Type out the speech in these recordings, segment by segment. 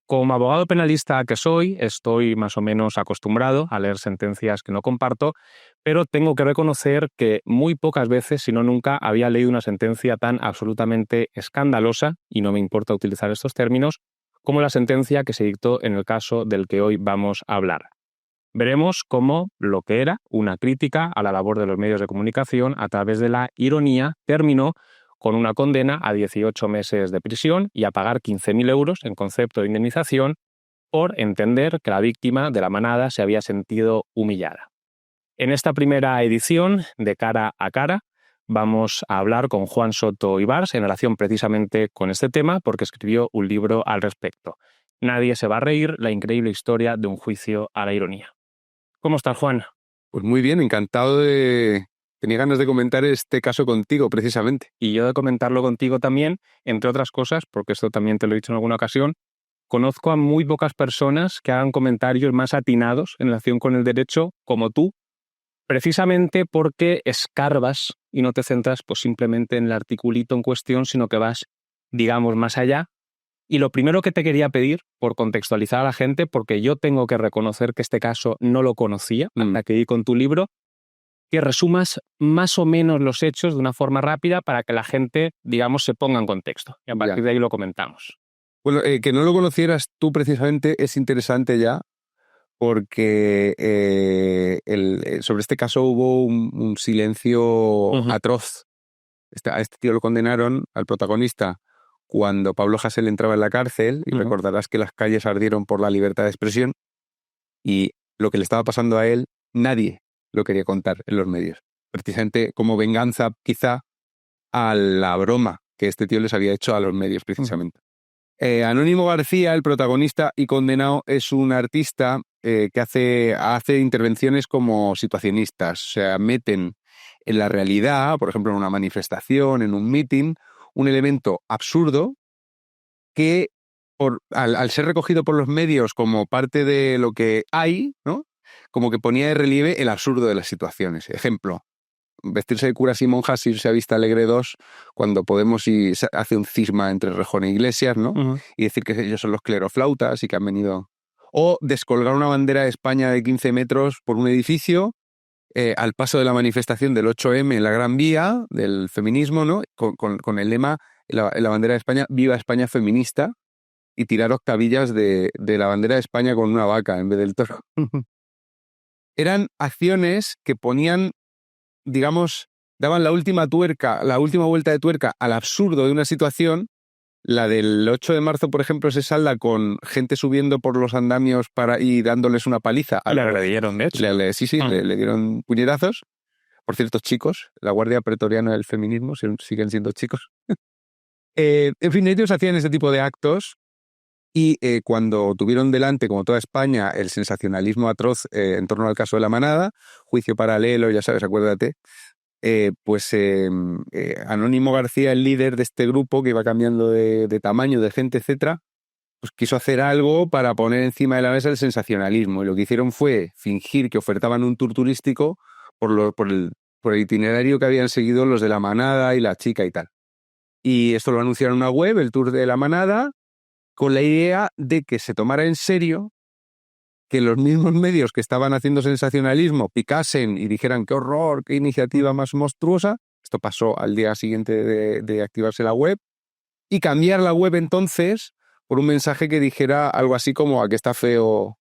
Como abogado penalista que soy, estoy más o menos acostumbrado a leer sentencias que no comparto, pero tengo que reconocer que muy pocas veces, si no nunca, había leído una sentencia tan absolutamente escandalosa, y no me importa utilizar estos términos, como la sentencia que se dictó en el caso del que hoy vamos a hablar. Veremos cómo lo que era una crítica a la labor de los medios de comunicación a través de la ironía terminó con una condena a 18 meses de prisión y a pagar 15.000 euros en concepto de indemnización por entender que la víctima de la manada se había sentido humillada. En esta primera edición de Cara a Cara vamos a hablar con Juan Soto Ibars en relación precisamente con este tema porque escribió un libro al respecto. Nadie se va a reír, la increíble historia de un juicio a la ironía. ¿Cómo estás, Juan? Pues muy bien, encantado de... Tenía ganas de comentar este caso contigo, precisamente. Y yo de comentarlo contigo también, entre otras cosas, porque esto también te lo he dicho en alguna ocasión, conozco a muy pocas personas que hagan comentarios más atinados en relación con el derecho como tú, precisamente porque escarbas y no te centras pues, simplemente en el articulito en cuestión, sino que vas, digamos, más allá. Y lo primero que te quería pedir, por contextualizar a la gente, porque yo tengo que reconocer que este caso no lo conocía hasta que di con tu libro, que resumas más o menos los hechos de una forma rápida para que la gente, digamos, se ponga en contexto. Y a partir de ahí lo comentamos. Bueno, que no lo conocieras tú precisamente es interesante ya, porque sobre este caso hubo un silencio atroz. A este tío lo condenaron, al protagonista, cuando Pablo Hasél entraba en la cárcel, y recordarás que las calles ardieron por la libertad de expresión, y lo que le estaba pasando a él, nadie lo quería contar en los medios. Precisamente como venganza, quizá, a la broma que este tío les había hecho a los medios, precisamente. Anónimo García, el protagonista y condenado, es un artista que hace intervenciones como situacionistas. O sea, meten en la realidad, por ejemplo, en una manifestación, en un meeting, un elemento absurdo que, al ser recogido por los medios como parte de lo que hay, ¿no? Como que ponía de relieve el absurdo de las situaciones. Ejemplo, vestirse de curas y monjas, irse a Vista Alegre 2 cuando Podemos hace un cisma entre Rejón e Iglesias, ¿no? Y decir que ellos son los cleroflautas y que han venido... O descolgar una bandera de España de 15 metros por un edificio al paso de la manifestación del 8M en la Gran Vía del feminismo, ¿no? Con el lema en la bandera de España, Viva España feminista, y tirar octavillas de la bandera de España con una vaca en vez del toro. Eran acciones que ponían, digamos, daban la última vuelta de tuerca al absurdo de una situación. La del 8 de marzo, por ejemplo, se salda con gente subiendo por los andamios y dándoles una paliza. Le agredieron, de hecho. Le dieron puñetazos. Por cierto, chicos, la Guardia Pretoriana del Feminismo siguen siendo chicos. En fin, ellos hacían ese tipo de actos y cuando tuvieron delante, como toda España, el sensacionalismo atroz en torno al caso de la manada, juicio paralelo, ya sabes, acuérdate, Anónimo García, el líder de este grupo que iba cambiando de tamaño, de gente, etcétera, pues quiso hacer algo para poner encima de la mesa el sensacionalismo. Y lo que hicieron fue fingir que ofertaban un tour turístico por el itinerario que habían seguido los de la manada y la chica y tal. Y esto lo anunciaron en una web, el tour de la manada, con la idea de que se tomara en serio, que los mismos medios que estaban haciendo sensacionalismo picasen y dijeran qué horror, qué iniciativa más monstruosa. Esto pasó al día siguiente de activarse la web, y cambiar la web entonces por un mensaje que dijera algo así como a que está feo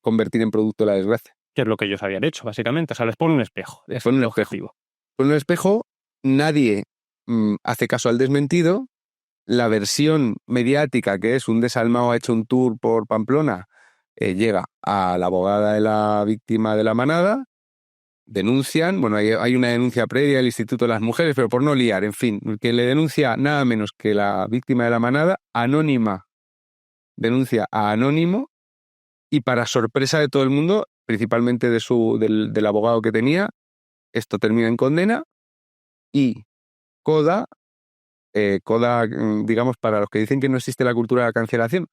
convertir en producto la desgracia. Que es lo que ellos habían hecho, básicamente. O sea, les pone un espejo. Es el objetivo. Con un espejo, nadie hace caso al desmentido. La versión mediática, que es un desalmado ha hecho un tour por Pamplona, llega a la abogada de la víctima de la manada, denuncian, bueno, hay una denuncia previa del Instituto de las Mujeres, pero por no liar, en fin, que le denuncia nada menos que la víctima de la manada, Anónima denuncia a Anónimo, y para sorpresa de todo el mundo, principalmente del abogado que tenía, esto termina en condena, y Coda, digamos, para los que dicen que no existe la cultura de la cancelación,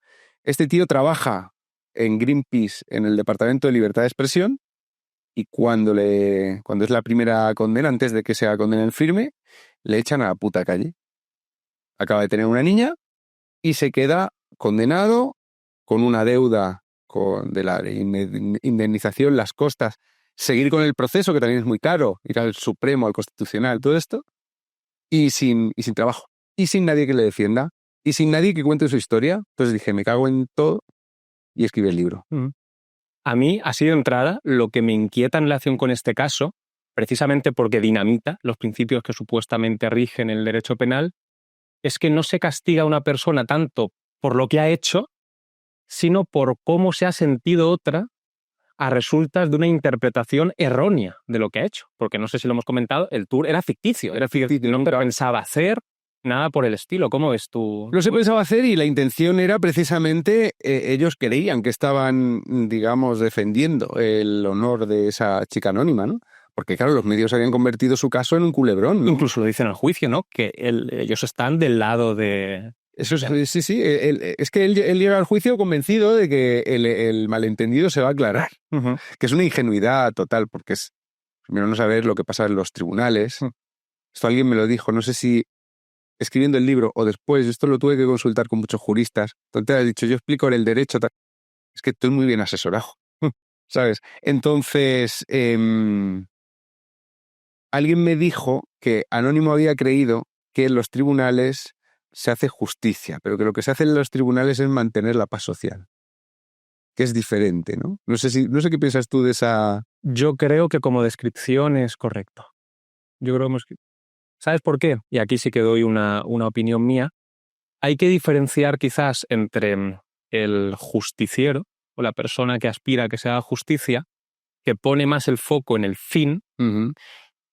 este tío trabaja en Greenpeace en el Departamento de Libertad de Expresión, y cuando es la primera condena, antes de que sea condena en firme, le echan a la puta calle. Acaba de tener una niña y se queda condenado, con una deuda de la indemnización, las costas, seguir con el proceso, que también es muy caro, ir al Supremo, al Constitucional, todo esto, y sin trabajo, y sin nadie que le defienda, y sin nadie que cuente su historia. Entonces dije, me cago en todo, y escribí el libro. A mí, así de entrada, lo que me inquieta en relación con este caso, precisamente porque dinamita los principios que supuestamente rigen el derecho penal, es que no se castiga a una persona tanto por lo que ha hecho, sino por cómo se ha sentido otra a resultas de una interpretación errónea de lo que ha hecho. Porque no sé si lo hemos comentado, el tour era ficticio, no pensaba hacer nada por el estilo. ¿Cómo ves tú? No se pensaba hacer y la intención era precisamente, ellos creían que estaban, digamos, defendiendo el honor de esa chica anónima, ¿no? Porque claro, los medios habían convertido su caso en un culebrón, ¿no? Incluso lo dicen al juicio, ¿no? Que ellos están del lado de... Eso sí. Es que él llega al juicio convencido de que el malentendido se va a aclarar. Que es una ingenuidad total, porque es primero no saber lo que pasa en los tribunales. Esto alguien me lo dijo, no sé si escribiendo el libro o después, esto lo tuve que consultar con muchos juristas. Entonces has dicho, yo explico el derecho, es que estoy muy bien asesorado, ¿sabes? Entonces, alguien me dijo que Anónimo había creído que en los tribunales se hace justicia, pero que lo que se hace en los tribunales es mantener la paz social, que es diferente, ¿no? No sé qué piensas tú de esa... Yo creo que como descripción es correcto. Yo creo que... ¿Sabes por qué? Y aquí sí que doy una opinión mía. Hay que diferenciar quizás entre el justiciero o la persona que aspira a que se haga justicia, que pone más el foco en el fin,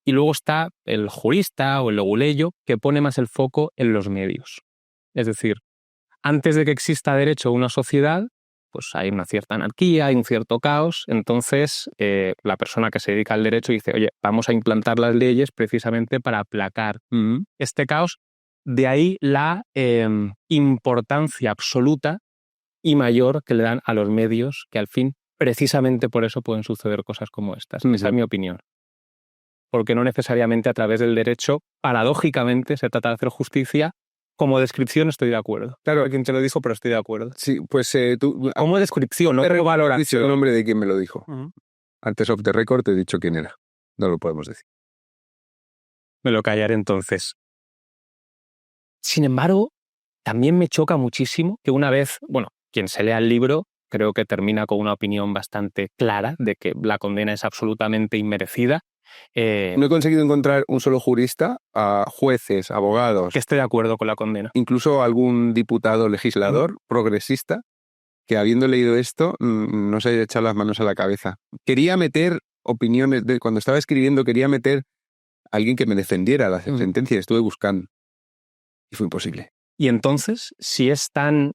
y luego está el jurista o el leguleyo que pone más el foco en los medios. Es decir, antes de que exista derecho a una sociedad, pues hay una cierta anarquía, hay un cierto caos. Entonces, la persona que se dedica al derecho dice, oye, vamos a implantar las leyes precisamente para aplacar este caos. De ahí la importancia absoluta y mayor que le dan a los medios, que al fin, precisamente por eso pueden suceder cosas como estas. Esa es mi opinión. Porque no necesariamente a través del derecho, paradójicamente, se trata de hacer justicia. Como descripción estoy de acuerdo. Claro, quien te lo dijo, pero estoy de acuerdo. Sí, pues tú... Como descripción, no como valoración. El nombre de quien me lo dijo. Antes off the record te he dicho quién era. No lo podemos decir. Me lo callaré entonces. Sin embargo, también me choca muchísimo que una vez, bueno, quien se lea el libro creo que termina con una opinión bastante clara de que la condena es absolutamente inmerecida. No he conseguido encontrar un solo jurista, a jueces, abogados... que esté de acuerdo con la condena. Incluso algún diputado legislador progresista que habiendo leído esto no se haya echado las manos a la cabeza. Quería meter opiniones, cuando estaba escribiendo quería meter a alguien que me defendiera la sentencia, estuve buscando y fue imposible. Y entonces, si es tan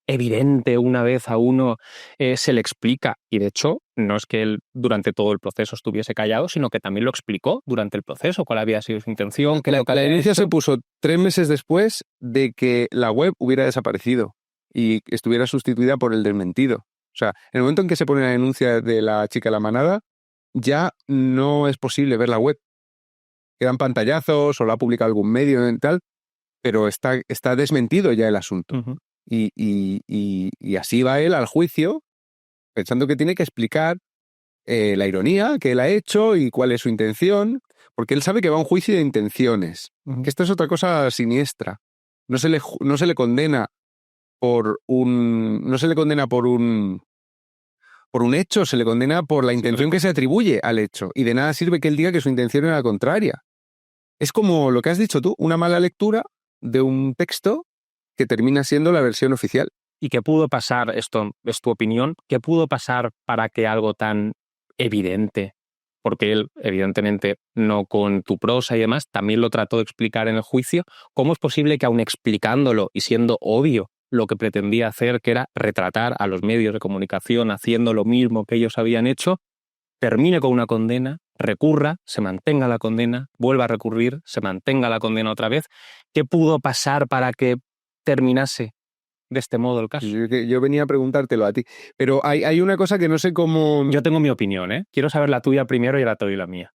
evidente una vez a uno, se le explica, y de hecho no es que él durante todo el proceso estuviese callado, sino que también lo explicó durante el proceso, cuál había sido su intención. La denuncia se puso 3 meses después de que la web hubiera desaparecido y estuviera sustituida por el desmentido. O sea, en el momento en que se pone la denuncia de la chica de la manada, ya no es posible ver la web. Quedan pantallazos o la ha publicado algún medio y tal, pero está desmentido ya el asunto. Y así va él al juicio, pensando que tiene que explicar la ironía que él ha hecho y cuál es su intención, porque él sabe que va a un juicio de intenciones, que esto es otra cosa siniestra. No se le condena por un hecho, se le condena por la intención que se atribuye al hecho, y de nada sirve que él diga que su intención era la contraria. Es como lo que has dicho tú, una mala lectura de un texto que termina siendo la versión oficial. ¿Y qué pudo pasar, esto es tu opinión, qué pudo pasar para que algo tan evidente, porque él evidentemente no con tu prosa y demás, también lo trató de explicar en el juicio, cómo es posible que aun explicándolo y siendo obvio lo que pretendía hacer, que era retratar a los medios de comunicación haciendo lo mismo que ellos habían hecho, termine con una condena, recurra, se mantenga la condena, vuelva a recurrir, se mantenga la condena otra vez? ¿Qué pudo pasar para que terminase de este modo el caso? Yo venía a preguntártelo a ti, pero hay una cosa que no sé cómo... Yo tengo mi opinión, ¿eh? Quiero saber la tuya primero y ahora te doy la mía.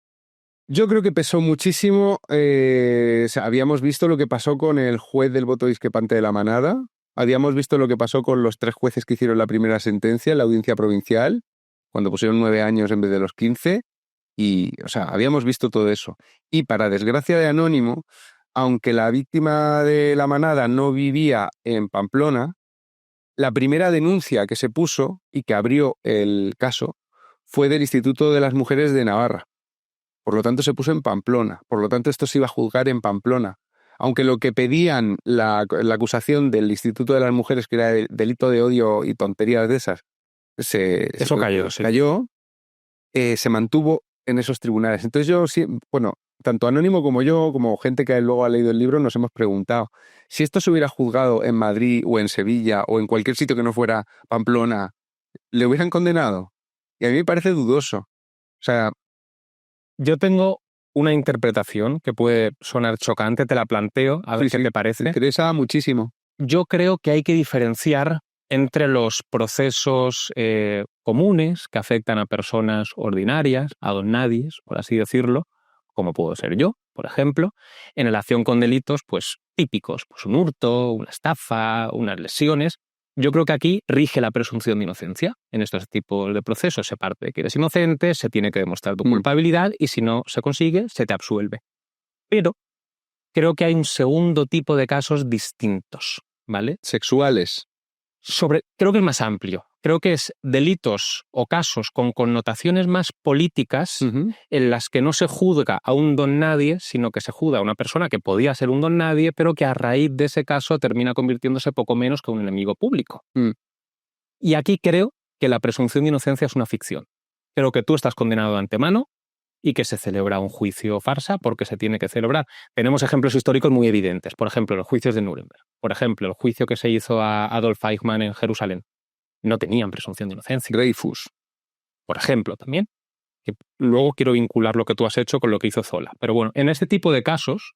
Yo creo que pesó muchísimo, habíamos visto lo que pasó con el juez del voto discrepante de la manada, Habíamos visto lo que pasó con los 3 jueces que hicieron la primera sentencia en la audiencia provincial, cuando pusieron 9 años en vez de los 15, y, o sea, habíamos visto todo eso. Y para desgracia de Anónimo, aunque la víctima de la manada no vivía en Pamplona, la primera denuncia que se puso y que abrió el caso fue del Instituto de las Mujeres de Navarra. Por lo tanto, se puso en Pamplona. Por lo tanto, esto se iba a juzgar en Pamplona. Aunque lo que pedían la acusación del Instituto de las Mujeres, que era delito de odio y tonterías de esas, Eso cayó, sí. se mantuvo en esos tribunales. Entonces yo, bueno, tanto Anónimo como yo, como gente que luego ha leído el libro, nos hemos preguntado, si esto se hubiera juzgado en Madrid o en Sevilla o en cualquier sitio que no fuera Pamplona, ¿le hubieran condenado? Y a mí me parece dudoso. O sea, yo tengo una interpretación que puede sonar chocante, te la planteo, a ver qué te parece. Me interesa muchísimo. Yo creo que hay que diferenciar entre los procesos comunes que afectan a personas ordinarias, a don nadies, por así decirlo, como puedo ser yo, por ejemplo, en relación con delitos pues típicos, pues un hurto, una estafa, unas lesiones. Yo creo que aquí rige la presunción de inocencia. En estos tipos de procesos se parte de que eres inocente, se tiene que demostrar tu culpabilidad y si no se consigue, se te absuelve. Pero creo que hay un segundo tipo de casos distintos, ¿vale? Sexuales. Creo que es más amplio. Creo que es delitos o casos con connotaciones más políticas en las que no se juzga a un don nadie, sino que se juzga a una persona que podía ser un don nadie, pero que a raíz de ese caso termina convirtiéndose poco menos que un enemigo público. Y aquí creo que la presunción de inocencia es una ficción. Creo que tú estás condenado de antemano y que se celebra un juicio farsa porque se tiene que celebrar. Tenemos ejemplos históricos muy evidentes. Por ejemplo, los juicios de Nuremberg. Por ejemplo, el juicio que se hizo a Adolf Eichmann en Jerusalén. No tenían presunción de inocencia. Dreyfus. Por ejemplo, también. Que luego quiero vincular lo que tú has hecho con lo que hizo Zola. Pero bueno, en este tipo de casos,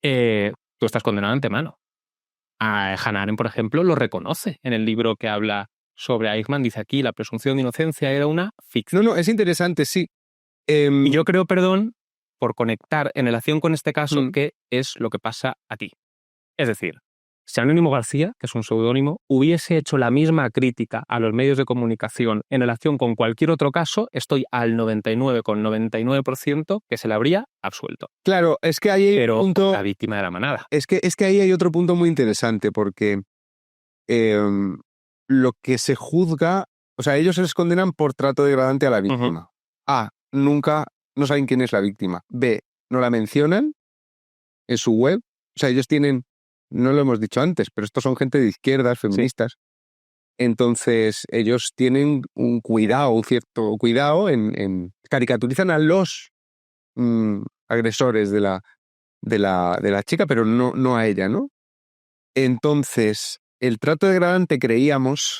tú estás condenado de antemano. A Hannah Arendt, por ejemplo, lo reconoce en el libro que habla sobre Eichmann. Dice aquí, la presunción de inocencia era una ficción. No, es interesante, sí. Y yo creo, perdón, por conectar en relación con este caso, qué es lo que pasa a ti. Es decir, si Anónimo García, que es un seudónimo, hubiese hecho la misma crítica a los medios de comunicación en relación con cualquier otro caso, estoy al 99,99% que se le habría absuelto. Claro, es que ahí hay un punto... la víctima de la manada. Es que ahí hay otro punto muy interesante, porque lo que se juzga, o sea, ellos se les condenan por trato degradante a la víctima. A, nunca, no saben quién es la víctima. B, no la mencionan en su web. O sea, ellos tienen, no lo hemos dicho antes, pero estos son gente de izquierdas, feministas. Sí. Entonces, ellos tienen un cierto cuidado en caricaturizan a los agresores de la chica, pero no a ella, ¿no? Entonces, el trato degradante creíamos,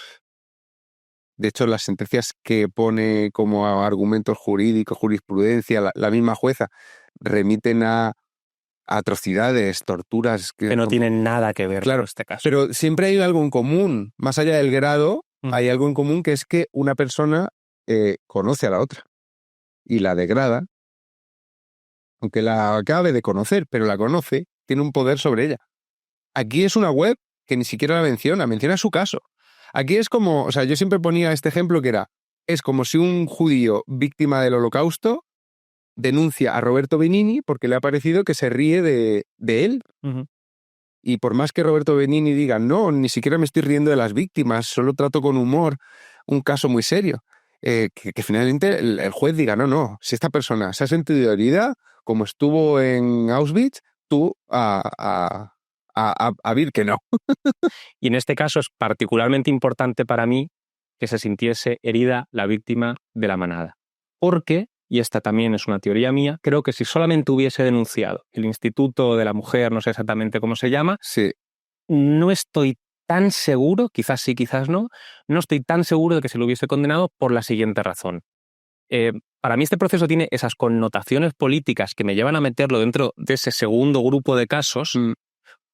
de hecho, las sentencias que pone como argumentos jurídicos, jurisprudencia, la misma jueza, remiten a atrocidades, torturas... Que no tienen nada que ver, claro, con este caso. Pero siempre hay algo en común. Más allá del grado, hay algo en común, que es que una persona conoce a la otra y la degrada, aunque la acabe de conocer, pero la conoce, tiene un poder sobre ella. Aquí es una web que ni siquiera la menciona su caso. Aquí es como, o sea, yo siempre ponía este ejemplo que es como si un judío víctima del Holocausto denuncia a Roberto Benigni porque le ha parecido que se ríe de él. Y por más que Roberto Benigni diga, no, ni siquiera me estoy riendo de las víctimas, solo trato con humor un caso muy serio, que finalmente el juez diga, no, si esta persona se ha sentido herida, como estuvo en Auschwitz, tú a ver que no. Y en este caso es particularmente importante para mí que se sintiese herida la víctima de la manada. Porque, y esta también es una teoría mía, creo que si solamente hubiese denunciado el Instituto de la Mujer, no sé exactamente cómo se llama, sí. No estoy tan seguro, quizás sí, quizás no estoy tan seguro de que se lo hubiese condenado por la siguiente razón. Para mí este proceso tiene esas connotaciones políticas que me llevan a meterlo dentro de ese segundo grupo de casos,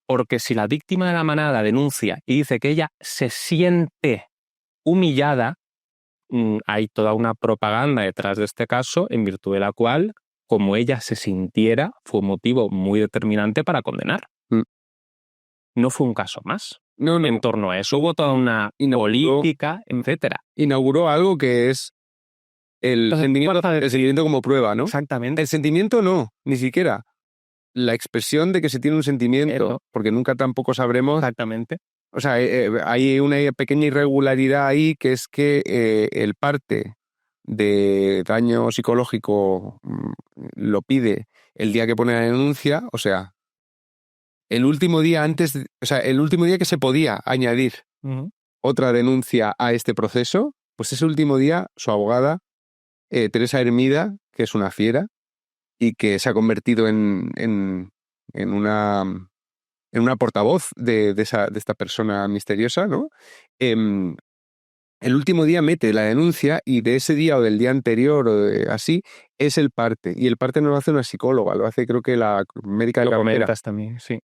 porque si la víctima de la manada denuncia y dice que ella se siente humillada, hay toda una propaganda detrás de este caso en virtud de la cual, como ella se sintiera, fue un motivo muy determinante para condenar. No fue un caso más. en torno a eso. Hubo toda una política, etcétera. Inauguró algo que es el sentimiento como prueba, ¿no? Exactamente. El sentimiento no, ni siquiera. La expresión de que se tiene un sentimiento, porque nunca tampoco sabremos. Exactamente. O sea, hay una pequeña irregularidad ahí, que es que el parte de daño psicológico lo pide el día que pone la denuncia, o sea, el último día el último día que se podía añadir otra denuncia a este proceso, pues ese último día su abogada, Teresa Hermida, que es una fiera y que se ha convertido en una portavoz de esta persona misteriosa, ¿no? El último día mete la denuncia y de ese día o del día anterior así es el parte. Y el parte no lo hace una psicóloga, lo hace creo que la médica de Lo cabecera. comentas también, sí.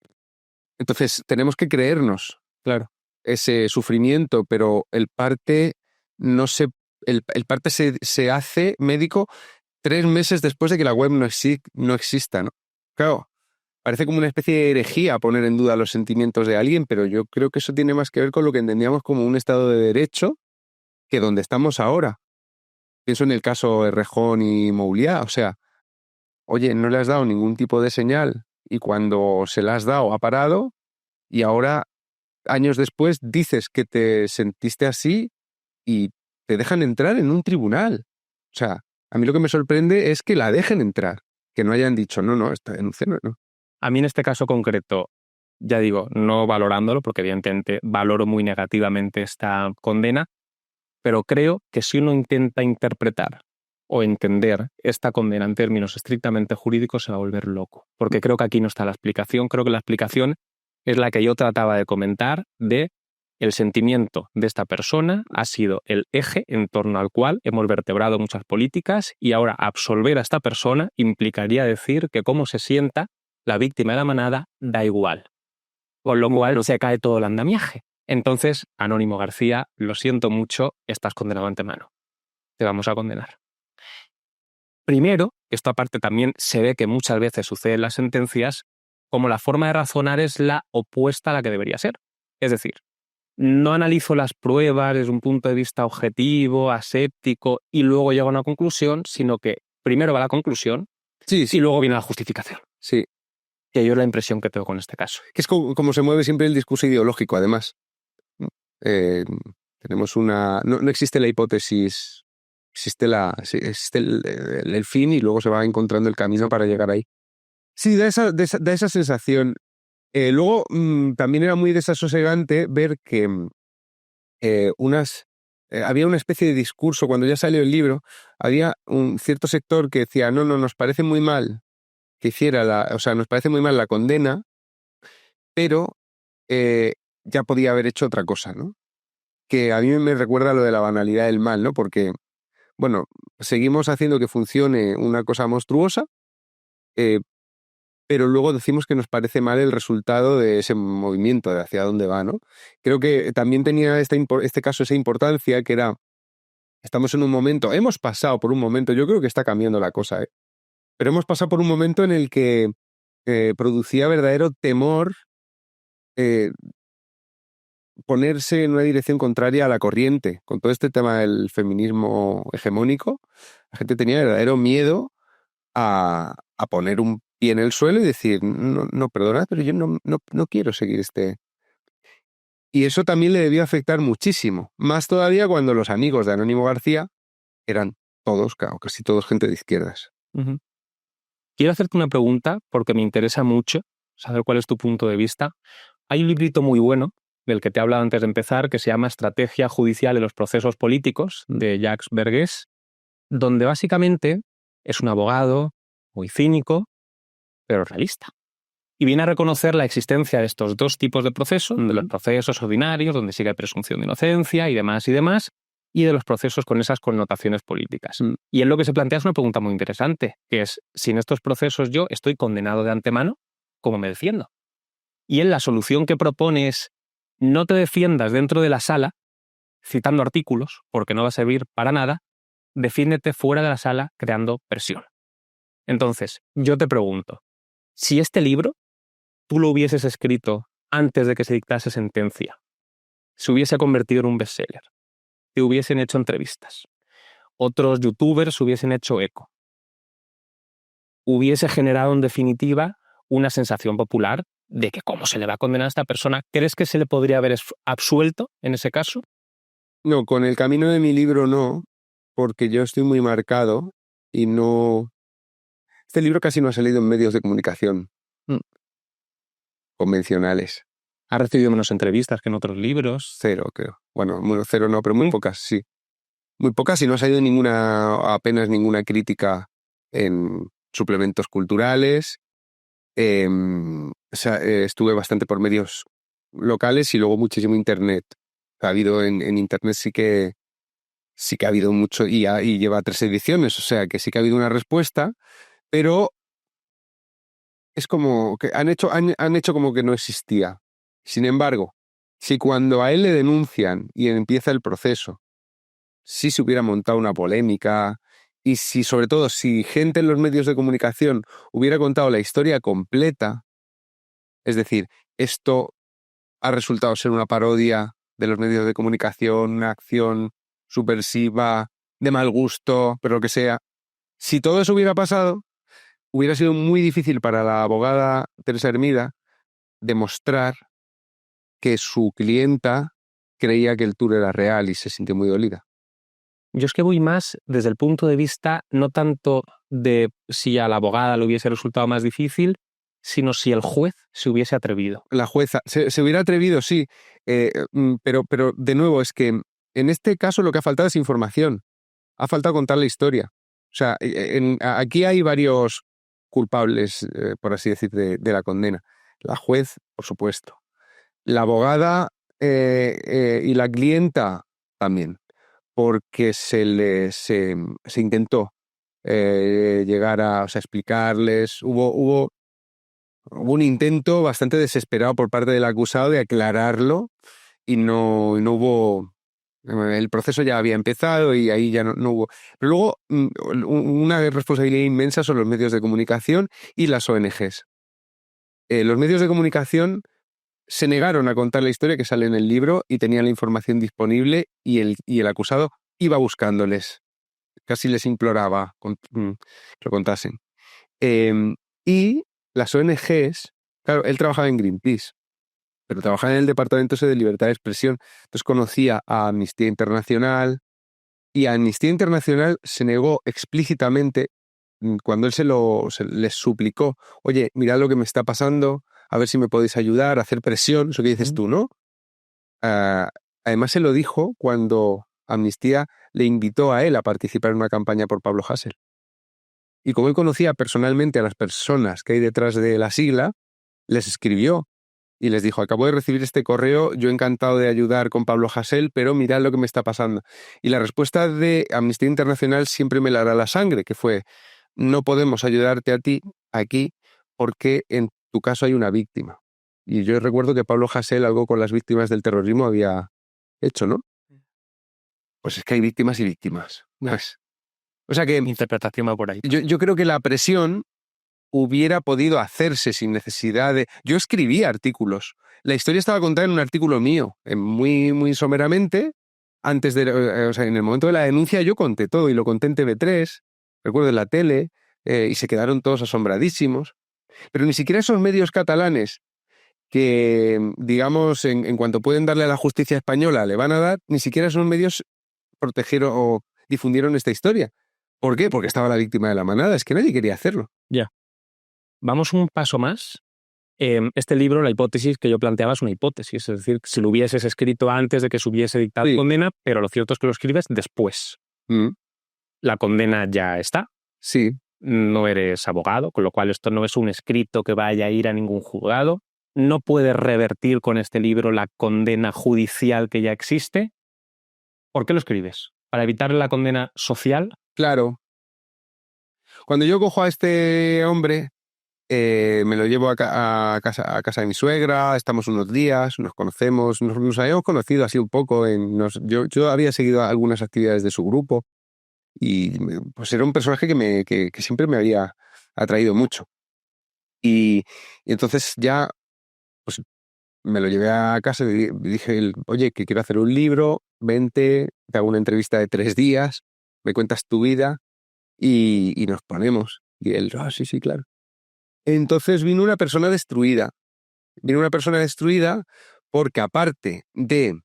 Entonces tenemos que creernos, claro, ese sufrimiento, pero el parte el parte se hace médico 3 meses después de que la web no exista, ¿no? Claro. Parece como una especie de herejía poner en duda los sentimientos de alguien, pero yo creo que eso tiene más que ver con lo que entendíamos como un Estado de Derecho que donde estamos ahora. Pienso en el caso Errejón y Mouliá, o sea, oye, no le has dado ningún tipo de señal y cuando se la has dado ha parado y ahora, años después, dices que te sentiste así y te dejan entrar en un tribunal. O sea, a mí lo que me sorprende es que la dejen entrar, que no hayan dicho, no, esta denuncia no. A mí en este caso concreto, ya digo, no valorándolo, porque evidentemente valoro muy negativamente esta condena, pero creo que si uno intenta interpretar o entender esta condena en términos estrictamente jurídicos, se va a volver loco. Porque creo que aquí no está la explicación. Creo que la explicación es la que yo trataba de comentar de el sentimiento de esta persona ha sido el eje en torno al cual hemos vertebrado muchas políticas y ahora absolver a esta persona implicaría decir que cómo se sienta la víctima de la manada da igual. Con lo cual se cae todo el andamiaje. Entonces, Anónimo García, lo siento mucho, estás condenado antemano. Te vamos a condenar. Primero, esto aparte también se ve que muchas veces sucede en las sentencias, como la forma de razonar es la opuesta a la que debería ser. Es decir, no analizo las pruebas desde un punto de vista objetivo, aséptico, y luego llego a una conclusión, sino que primero va la conclusión y luego viene la justificación. Sí. Que yo es la impresión que tengo con este caso. Que es como se mueve siempre el discurso ideológico, además. Tenemos no existe la hipótesis, existe el fin y luego se va encontrando el camino para llegar ahí. Sí, da esa sensación. Luego también era muy desasosegante ver que había una especie de discurso, cuando ya salió el libro, había un cierto sector que decía, no, nos parece muy mal que nos parece muy mal la condena, pero ya podía haber hecho otra cosa, ¿no? Que a mí me recuerda lo de la banalidad del mal, ¿no? Porque, bueno, seguimos haciendo que funcione una cosa monstruosa, pero luego decimos que nos parece mal el resultado de ese movimiento, de hacia dónde va, ¿no? Creo que también tenía este caso esa importancia, que era, estamos en un momento, hemos pasado por un momento, yo creo que está cambiando la cosa, pero hemos pasado por un momento en el que producía verdadero temor ponerse en una dirección contraria a la corriente. Con todo este tema del feminismo hegemónico, la gente tenía verdadero miedo a poner un pie en el suelo y decir, no, perdonad, pero yo no quiero seguir este. Y eso también le debió afectar muchísimo, más todavía cuando los amigos de Anónimo García eran todos, casi todos gente de izquierdas. Uh-huh. Quiero hacerte una pregunta porque me interesa mucho saber cuál es tu punto de vista. Hay un librito muy bueno del que te he hablado antes de empezar, que se llama Estrategia Judicial en los Procesos Políticos, de Jacques Vergués, donde básicamente es un abogado muy cínico, pero realista. Y viene a reconocer la existencia de estos dos tipos de procesos, de los procesos ordinarios, donde sigue presunción de inocencia y demás, y de los procesos con esas connotaciones políticas. Y en lo que se plantea es una pregunta muy interesante, que es, si en estos procesos yo estoy condenado de antemano, ¿cómo me defiendo? Y él la solución que propone es, no te defiendas dentro de la sala, citando artículos, porque no va a servir para nada, defiéndete fuera de la sala creando presión. Entonces, yo te pregunto, si este libro tú lo hubieses escrito antes de que se dictase sentencia, se hubiese convertido en un bestseller, te hubiesen hecho entrevistas, otros youtubers hubiesen hecho eco, hubiese generado en definitiva una sensación popular de que cómo se le va a condenar a esta persona. ¿Crees que se le podría haber absuelto en ese caso? No, con el camino de mi libro no, porque yo estoy muy marcado y no... Este libro casi no ha salido en medios de comunicación convencionales. ¿Ha recibido menos entrevistas que en otros libros? 0, creo. Bueno, 0 no, pero muy pocas, sí. Muy pocas y no ha salido apenas ninguna crítica en suplementos culturales. Estuve bastante por medios locales y luego muchísimo internet. Ha habido en internet sí que ha habido mucho y lleva 3 ediciones, o sea que sí que ha habido una respuesta, pero es como que han hecho como que no existía. Sin embargo, si cuando a él le denuncian y empieza el proceso, si se hubiera montado una polémica y si, sobre todo, si gente en los medios de comunicación hubiera contado la historia completa, es decir, esto ha resultado ser una parodia de los medios de comunicación, una acción subversiva, de mal gusto, pero lo que sea. Si todo eso hubiera pasado, hubiera sido muy difícil para la abogada Teresa Hermida demostrar que su clienta creía que el tour era real y se sintió muy dolida. Yo es que voy más desde el punto de vista no tanto de si a la abogada le hubiese resultado más difícil, sino si el juez se hubiese atrevido. La jueza se hubiera atrevido, sí, pero de nuevo es que en este caso lo que ha faltado es información. Ha faltado contar la historia. O sea, aquí hay varios culpables, por así decir, de la condena. La juez, por supuesto. La abogada y la clienta también, porque se intentó llegar a, o sea, explicarles. Hubo un intento bastante desesperado por parte del acusado de aclararlo y no hubo. El proceso ya había empezado y ahí ya no hubo. Pero luego una responsabilidad inmensa son los medios de comunicación y las ONGs. Los medios de comunicación se negaron a contar la historia que sale en el libro y tenían la información disponible y el acusado iba buscándoles. Casi les imploraba que lo contasen. Y las ONGs, claro, él trabajaba en Greenpeace, pero trabajaba en el Departamento de Libertad de Expresión. Entonces conocía a Amnistía Internacional y a Amnistía Internacional se negó explícitamente cuando él les suplicó, oye, mirad lo que me está pasando, a ver si me podéis ayudar, a hacer presión, eso que dices tú, ¿no? Además se lo dijo cuando Amnistía le invitó a él a participar en una campaña por Pablo Hasél. Y como él conocía personalmente a las personas que hay detrás de la sigla, les escribió y les dijo, acabo de recibir este correo, yo encantado de ayudar con Pablo Hasél, pero mirad lo que me está pasando. Y la respuesta de Amnistía Internacional siempre me helará la sangre, que fue, no podemos ayudarte a ti aquí porque en tu caso hay una víctima. Y yo recuerdo que Pablo Hasél algo con las víctimas del terrorismo había hecho, ¿no? Pues es que hay víctimas y víctimas. ¿Ves? O sea que Mi interpretación va por ahí. yo creo que la presión hubiera podido hacerse sin necesidad de... Yo escribía artículos. La historia estaba contada en un artículo mío, muy, muy someramente. Antes de... o sea, en el momento de la denuncia yo conté todo y lo conté en TV3, recuerdo en la tele, y se quedaron todos asombradísimos. Pero ni siquiera esos medios catalanes que, digamos, en cuanto pueden darle a la justicia española le van a dar, ni siquiera esos medios protegieron o difundieron esta historia. ¿Por qué? Porque estaba la víctima de la manada, es que nadie quería hacerlo. Ya. Vamos un paso más. Este libro, la hipótesis que yo planteaba es una hipótesis, es decir, si lo hubieses escrito antes de que se hubiese dictado Sí. condena, pero lo cierto es que lo escribes después. La condena ya está. Sí. No eres abogado, con lo cual esto no es un escrito que vaya a ir a ningún juzgado. No puedes revertir con este libro la condena judicial que ya existe. ¿Por qué lo escribes? ¿Para evitar la condena social? Claro. Cuando yo cojo a este hombre, me lo llevo a casa de mi suegra, estamos unos días, nos conocemos, nos habíamos conocido así un poco. Yo había seguido algunas actividades de su grupo y pues era un personaje que siempre me había atraído mucho. Y entonces ya, pues me lo llevé a casa y dije, oye, que quiero hacer un libro, vente, te hago una entrevista de 3 días, me cuentas tu vida y nos ponemos. Y él, sí, sí, claro. Entonces vino una persona destruida. Vino una persona destruida porque aparte de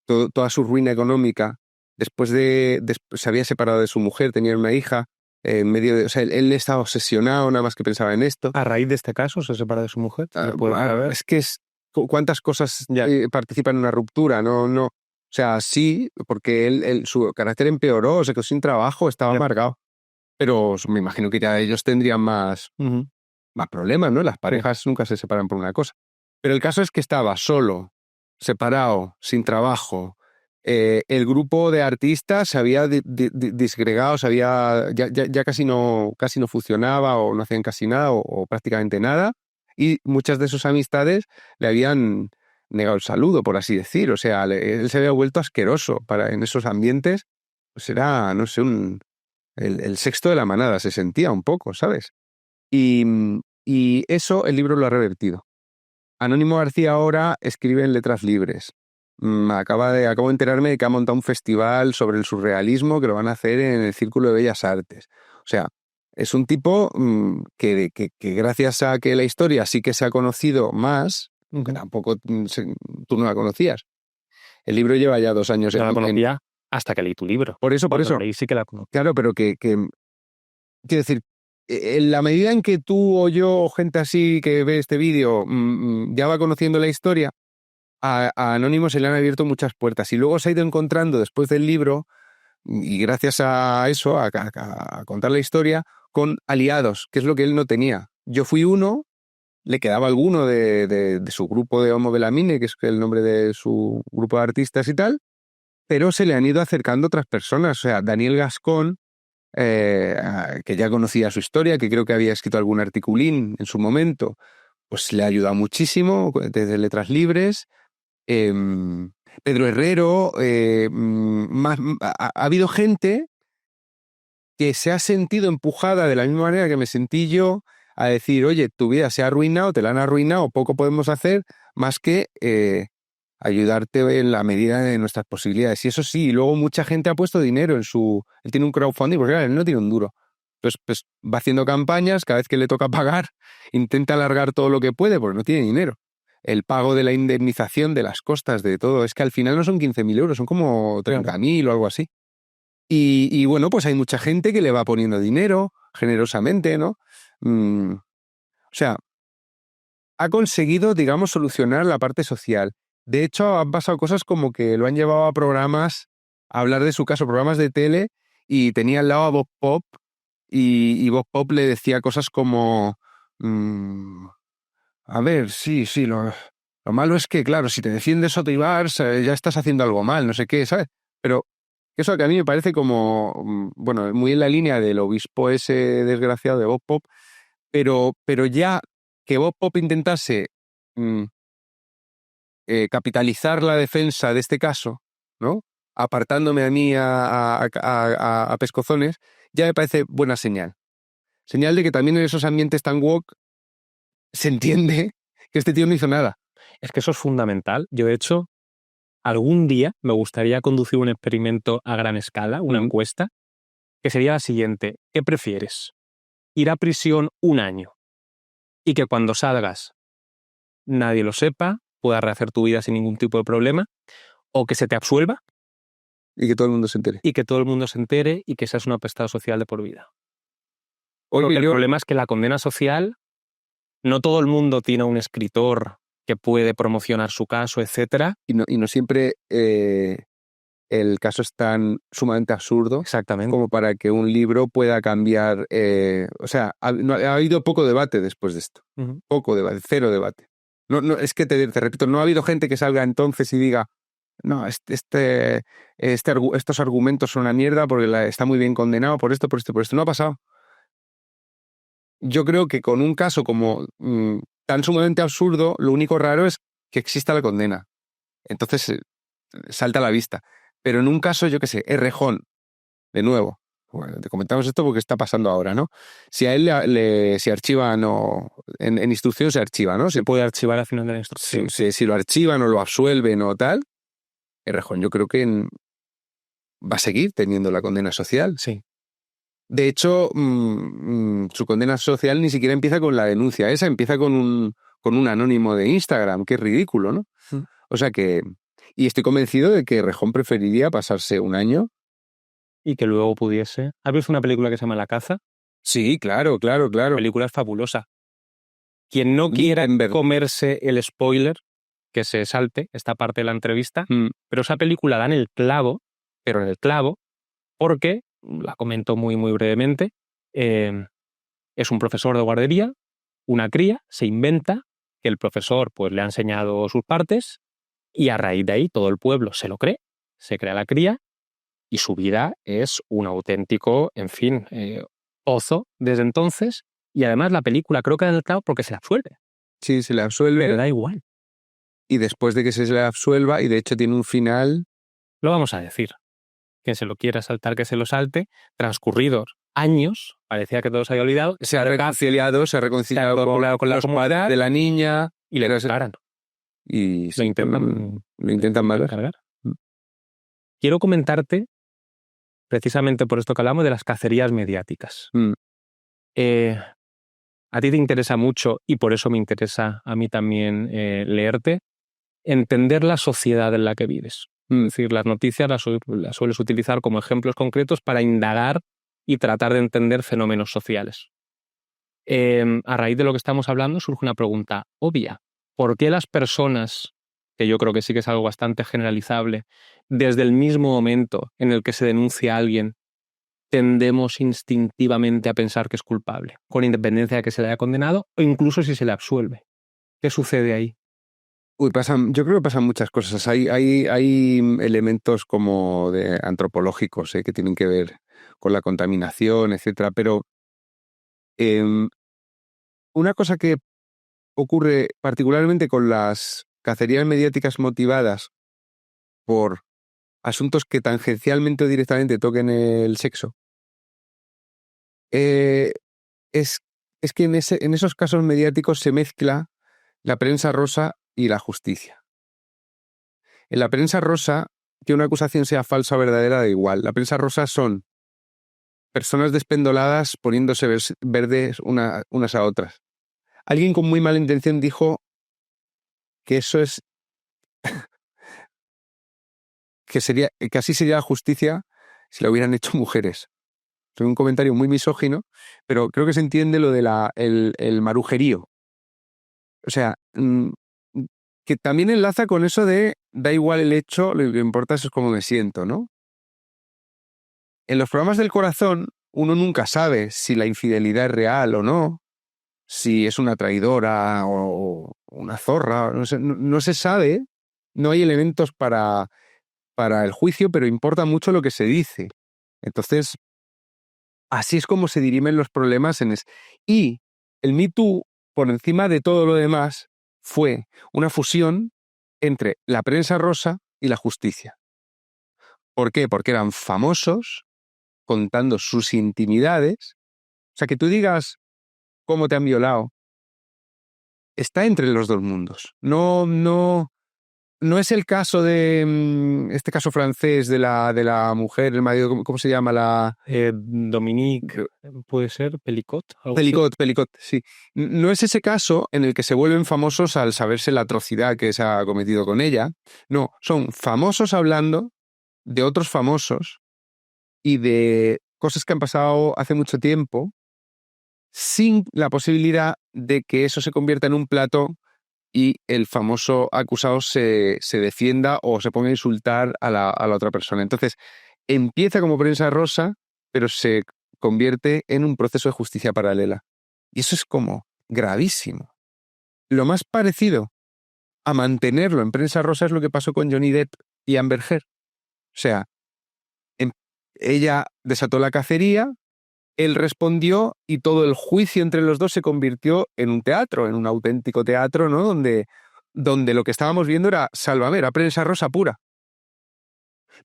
toda su ruina económica, después se había separado de su mujer, tenía una hija, en medio de, o sea, él estaba obsesionado, nada más que pensaba en esto. ¿A raíz de este caso se separa de su mujer? ¿Se puede saber? Es que cuántas cosas participan en una ruptura, no. O sea, sí, porque su carácter empeoró, se quedó sin trabajo, estaba amargado. Pero me imagino que ya ellos tendrían más problemas, ¿no? Las parejas nunca se separan por una cosa. Pero el caso es que estaba solo, separado, sin trabajo. El grupo de artistas se había disgregado, ya casi no funcionaba o no hacían casi nada o prácticamente nada. Y muchas de sus amistades le habían negado el saludo, por así decir. O sea, él se había vuelto asqueroso en esos ambientes. Pues era, no sé, el sexto de la manada, se sentía un poco, ¿sabes? Y eso el libro lo ha revertido. Anónimo García ahora escribe en Letras Libres. Acabo de enterarme de que ha montado un festival sobre el surrealismo que lo van a hacer en el Círculo de Bellas Artes. O sea, es un tipo que gracias a que la historia sí que se ha conocido más, que tampoco tú no la conocías. El libro lleva ya 2 años. No la conocía hasta que leí tu libro. Por eso. Leí sí que la conozco. Claro, pero quiero decir, en la medida en que tú o yo o gente así que ve este vídeo ya va conociendo la historia, a Anónimo se le han abierto muchas puertas y luego se ha ido encontrando después del libro, y gracias a eso, a contar la historia, con aliados, que es lo que él no tenía. Yo fui uno, le quedaba alguno de su grupo de Homo Belamine, que es el nombre de su grupo de artistas y tal, pero se le han ido acercando otras personas. O sea, Daniel Gascón, que ya conocía su historia, que creo que había escrito algún articulín en su momento, pues le ha ayudado muchísimo desde Letras Libres. Pedro Herrero, ha habido gente que se ha sentido empujada de la misma manera que me sentí yo a decir, oye, tu vida se ha arruinado, te la han arruinado, poco podemos hacer más que ayudarte en la medida de nuestras posibilidades. Y eso sí, luego mucha gente ha puesto dinero él tiene un crowdfunding, porque claro, él no tiene un duro. Entonces, pues va haciendo campañas, cada vez que le toca pagar, intenta alargar todo lo que puede, porque no tiene dinero. El pago de la indemnización de las costas, de todo, es que al final no son 15.000 euros, son como 30.000 o algo así. Y bueno, pues hay mucha gente que le va poniendo dinero generosamente, ¿no? O sea, ha conseguido, digamos, solucionar la parte social. De hecho, han pasado cosas como que lo han llevado a programas, a hablar de su caso, programas de tele, y tenía al lado a Bob Pop, y Bob Pop le decía cosas como... a ver, sí, lo malo es que, claro, si te defiendes Soto Ibars, ya estás haciendo algo mal, no sé qué, ¿sabes? Pero eso que a mí me parece como, bueno, muy en la línea del obispo ese desgraciado de Bob Pop, pero ya que Bob Pop intentase capitalizar la defensa de este caso, ¿no? Apartándome a mí a pescozones, ya me parece buena señal. Señal de que también en esos ambientes tan woke se entiende que este tío no hizo nada. Es que eso es fundamental. Yo, de hecho, algún día me gustaría conducir un experimento a gran escala, una encuesta, que sería la siguiente. ¿Qué prefieres? ¿Ir a prisión 1 año y que cuando salgas nadie lo sepa, puedas rehacer tu vida sin ningún tipo de problema? ¿O que se te absuelva? Y que todo el mundo se entere. Y que todo el mundo se entere y que seas un apestado social de por vida. Porque el problema es que la condena social, no todo el mundo tiene un escritor que puede promocionar su caso, etcétera. Y no siempre el caso es tan sumamente absurdo. Exactamente. Como para que un libro pueda cambiar. O sea, ha habido poco debate después de esto. Poco debate, cero debate. No, es que te repito, no ha habido gente que salga entonces y diga, no, estos argumentos son una mierda porque está muy bien condenado por esto. No ha pasado. Yo creo que con un caso como tan sumamente absurdo, lo único raro es que exista la condena. Entonces salta a la vista. Pero en un caso, yo qué sé, Errejón, de nuevo, bueno, te comentamos esto porque está pasando ahora, ¿no? Si a él si archivan en instrucción se archiva, ¿no? Se puede archivar al final de la instrucción. Si lo archivan o lo absuelven o tal, Errejón yo creo que va a seguir teniendo la condena social. Sí. De hecho, su condena social ni siquiera empieza con la denuncia esa, empieza con un anónimo de Instagram, que es ridículo, ¿no? O sea que... Y estoy convencido de que Errejón preferiría pasarse un año. Y que luego pudiese... ¿Has visto una película que se llama La caza? Sí, claro. La película es fabulosa. Quien no quiera comerse el spoiler, que se salte esta parte de la entrevista, pero esa película da en el clavo, porque, la comento muy, muy brevemente, es un profesor de guardería, una cría, se inventa que el profesor pues, le ha enseñado sus partes y a raíz de ahí todo el pueblo se lo cree, se crea la cría y su vida es un auténtico, en fin, pozo desde entonces. Y además la película creo que da en el clavo porque se la absuelve. Sí, se le absuelve. Pero da igual. Y después de que se le absuelva, y de hecho tiene un final... Lo vamos a decir. Quien se lo quiera saltar, que se lo salte. Transcurridos años, parecía que todo se había olvidado. Se ha reconciliado con los padres de la niña. Y le declaran. Y lo intentan matar. Quiero comentarte, precisamente por esto que hablamos, de las cacerías mediáticas. A ti te interesa mucho, y por eso me interesa a mí también leerte, entender la sociedad en la que vives. Es decir, las noticias las sueles utilizar como ejemplos concretos para indagar y tratar de entender fenómenos sociales. A raíz de lo que estamos hablando surge una pregunta obvia. ¿Por qué las personas, que yo creo que sí que es algo bastante generalizable, desde el mismo momento en el que se denuncia a alguien, tendemos instintivamente a pensar que es culpable, con independencia de que se le haya condenado o incluso si se le absuelve? ¿Qué sucede ahí? Yo creo que pasan muchas cosas. Hay elementos como de antropológicos que tienen que ver con la contaminación, etcétera. Pero una cosa que ocurre particularmente con las cacerías mediáticas motivadas por asuntos que tangencialmente o directamente toquen el sexo, es que en esos casos mediáticos se mezcla la prensa rosa y la justicia. En la prensa rosa, que una acusación sea falsa o verdadera, da igual. La prensa rosa son personas despendoladas poniéndose verdes unas a otras. Alguien con muy mala intención dijo que eso es... que así sería la justicia si la hubieran hecho mujeres. Es un comentario muy misógino, pero creo que se entiende lo de el marujerío. O sea, que también enlaza con eso de da igual el hecho, lo que importa es cómo me siento, ¿no? En los programas del corazón, uno nunca sabe si la infidelidad es real o no, si es una traidora o una zorra, no se sabe, no hay elementos para el juicio, pero importa mucho lo que se dice. Entonces, así es como se dirimen los problemas Y el Me Too, por encima de todo lo demás, fue una fusión entre la prensa rosa y la justicia. ¿Por qué? Porque eran famosos contando sus intimidades. O sea, que tú digas cómo te han violado, está entre los dos mundos. No es el caso de este caso francés de la mujer, el marido, ¿cómo se llama? Dominique, ¿puede ser? ¿Pelicot? Pelicot, sí. No es ese caso en el que se vuelven famosos al saberse la atrocidad que se ha cometido con ella. No, son famosos hablando de otros famosos y de cosas que han pasado hace mucho tiempo, sin la posibilidad de que eso se convierta en un plato y el famoso acusado se defienda o se ponga a insultar a la otra persona. Entonces, empieza como prensa rosa, pero se convierte en un proceso de justicia paralela. Y eso es como gravísimo. Lo más parecido a mantenerlo en prensa rosa es lo que pasó con Johnny Depp y Amber Heard. O sea, ella desató la cacería, él respondió y todo el juicio entre los dos se convirtió en un teatro, en un auténtico teatro, ¿no? Donde lo que estábamos viendo era Sálvame, era prensa rosa pura.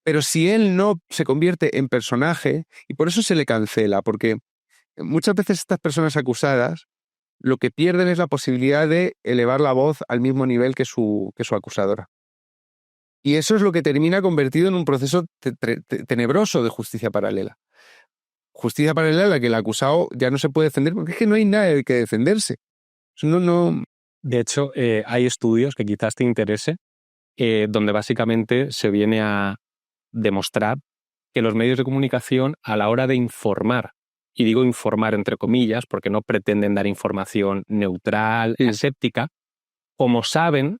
Pero si él no se convierte en personaje, y por eso se le cancela, porque muchas veces estas personas acusadas lo que pierden es la posibilidad de elevar la voz al mismo nivel que su acusadora. Y eso es lo que termina convertido en un proceso tenebroso de justicia paralela. Justicia paralela en la que el acusado ya no se puede defender porque es que no hay nada de que defenderse. No. De hecho, hay estudios que quizás te interese, donde básicamente se viene a demostrar que los medios de comunicación, a la hora de informar, y digo informar entre comillas porque no pretenden dar información neutral, aséptica, como saben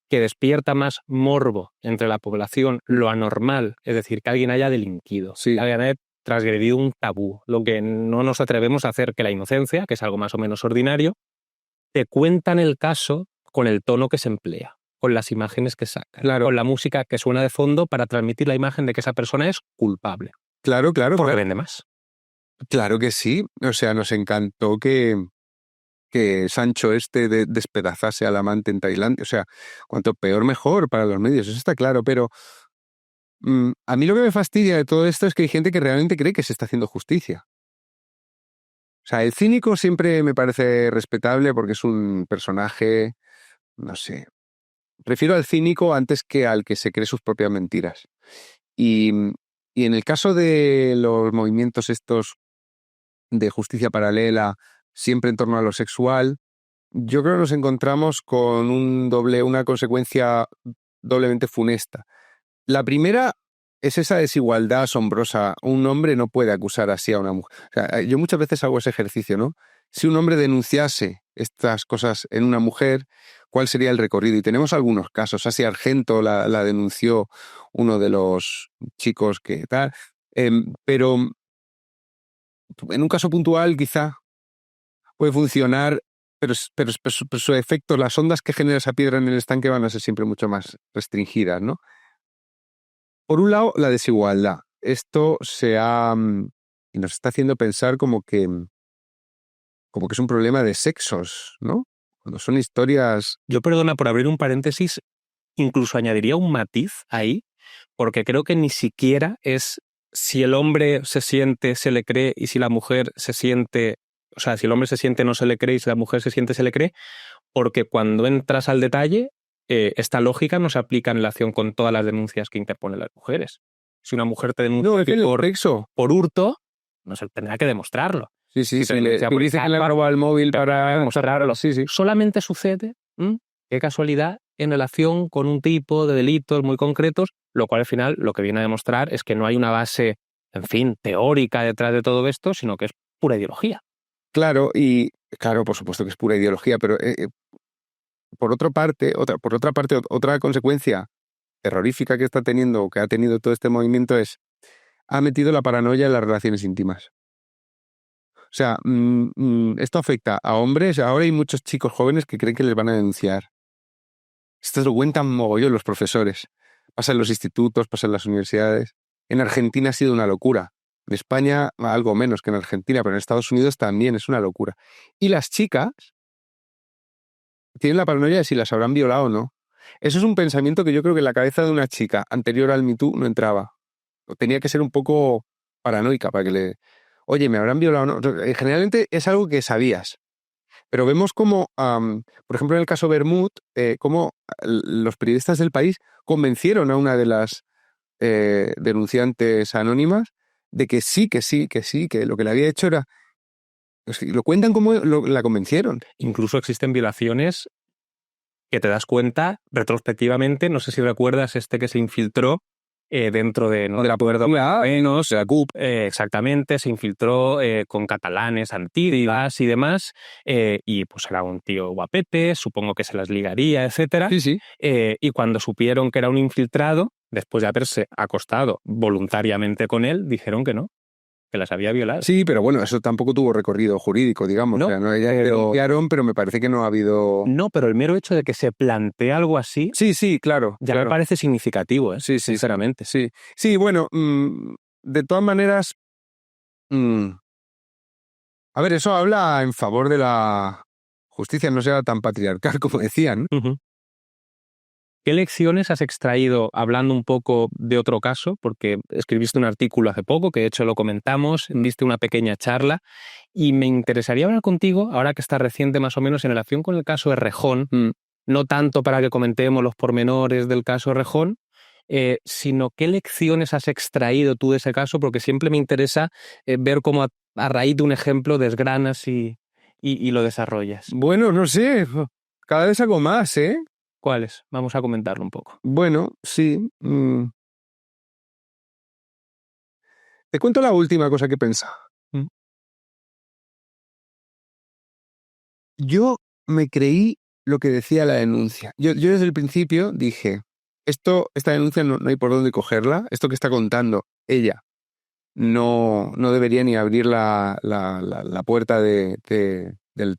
que despierta más morbo entre la población lo anormal, es decir, que alguien haya delinquido, que alguien haya transgredido un tabú, lo que no nos atrevemos a hacer que la inocencia, que es algo más o menos ordinario, te cuentan el caso con el tono que se emplea, con las imágenes que sacan, con la música que suena de fondo para transmitir la imagen de que esa persona es culpable. Claro. Porque vende más. Claro que sí. O sea, nos encantó que Sancho despedazase al amante en Tailandia. O sea, cuanto peor mejor para los medios, eso está claro, pero a mí lo que me fastidia de todo esto es que hay gente que realmente cree que se está haciendo justicia. O sea, el cínico siempre me parece respetable porque es un personaje, no sé, prefiero al cínico antes que al que se cree sus propias mentiras. Y en el caso de los movimientos estos de justicia paralela, siempre en torno a lo sexual, yo creo que nos encontramos con una consecuencia doblemente funesta. La primera es esa desigualdad asombrosa. Un hombre no puede acusar así a una mujer. O sea, yo muchas veces hago ese ejercicio, ¿no? Si un hombre denunciase estas cosas en una mujer, ¿cuál sería el recorrido? Y tenemos algunos casos. Así Argento la denunció, uno de los chicos que tal. Pero en un caso puntual quizá puede funcionar, pero su efecto, las ondas que genera esa piedra en el estanque van a ser siempre mucho más restringidas, ¿no? Por un lado, la desigualdad. Esto y nos está haciendo pensar como que es un problema de sexos, ¿no? Cuando son historias... Yo, perdona por abrir un paréntesis, incluso añadiría un matiz ahí, porque creo que ni siquiera es si el hombre se siente, se le cree, y si la mujer se siente, o sea, si el hombre se siente, no se le cree, y si la mujer se siente, se le cree, porque cuando entras al detalle, esta lógica no se aplica en relación con todas las denuncias que interponen las mujeres. Si una mujer te denuncia por hurto, no se tendrá que demostrarlo. Sí, Si tú dices que le roba el móvil para demostrarlo. Sí. Solamente sucede, qué casualidad, en relación con un tipo de delitos muy concretos, lo cual al final lo que viene a demostrar es que no hay una base, en fin, teórica detrás de todo esto, sino que es pura ideología. Claro, por supuesto que es pura ideología, pero por otra parte, otra consecuencia terrorífica que está teniendo, o que ha tenido todo este movimiento ha metido la paranoia en las relaciones íntimas. O sea, esto afecta a hombres. Ahora hay muchos chicos jóvenes que creen que les van a denunciar. Esto lo cuentan mogollón los profesores. Pasa en los institutos, pasa en las universidades. En Argentina ha sido una locura. En España algo menos que en Argentina, pero en Estados Unidos también es una locura. Y las chicas tienen la paranoia de si las habrán violado o no. Eso es un pensamiento que yo creo que en la cabeza de una chica anterior al Me Too no entraba. Tenía que ser un poco paranoica para que oye, ¿me habrán violado o no? Generalmente es algo que sabías. Pero vemos como, por ejemplo, en el caso Bermud, cómo los periodistas del País convencieron a una de las denunciantes anónimas de que sí, que lo que le había hecho era... Lo cuentan como la convencieron. Incluso existen violaciones que te das cuenta retrospectivamente, no sé si recuerdas que se infiltró dentro del acuerdo de la CUP, exactamente, se infiltró con catalanes antiguas y demás, y pues era un tío guapete, supongo que se las ligaría, etcétera. Sí. Y cuando supieron que era un infiltrado, después de haberse acostado voluntariamente con él, dijeron que no, que las había violado. Sí, pero bueno, eso tampoco tuvo recorrido jurídico, digamos. No, o sea, no, ella denunciaron, pero me parece que no ha habido... No, pero el mero hecho de que se plantee algo así... Sí, claro. Ya me parece significativo, Sí, sinceramente. Sí, bueno, de todas maneras... A ver, eso habla en favor de la justicia, no sea tan patriarcal como decían. ¿Qué lecciones has extraído hablando un poco de otro caso? Porque escribiste un artículo hace poco, que de hecho lo comentamos, diste una pequeña charla, y me interesaría hablar contigo, ahora que está reciente más o menos, en relación con el caso de Rejón, no tanto para que comentemos los pormenores del caso de Rejón, sino qué lecciones has extraído tú de ese caso, porque siempre me interesa ver cómo a raíz de un ejemplo desgranas y lo desarrollas. Bueno, no sé, cada vez hago más, ¿eh? ¿Cuáles? Vamos a comentarlo un poco. Bueno, sí. Te cuento la última cosa que he pensado. Yo me creí lo que decía la denuncia. Yo desde el principio dije, esta denuncia no hay por dónde cogerla, esto que está contando ella no debería ni abrir la puerta del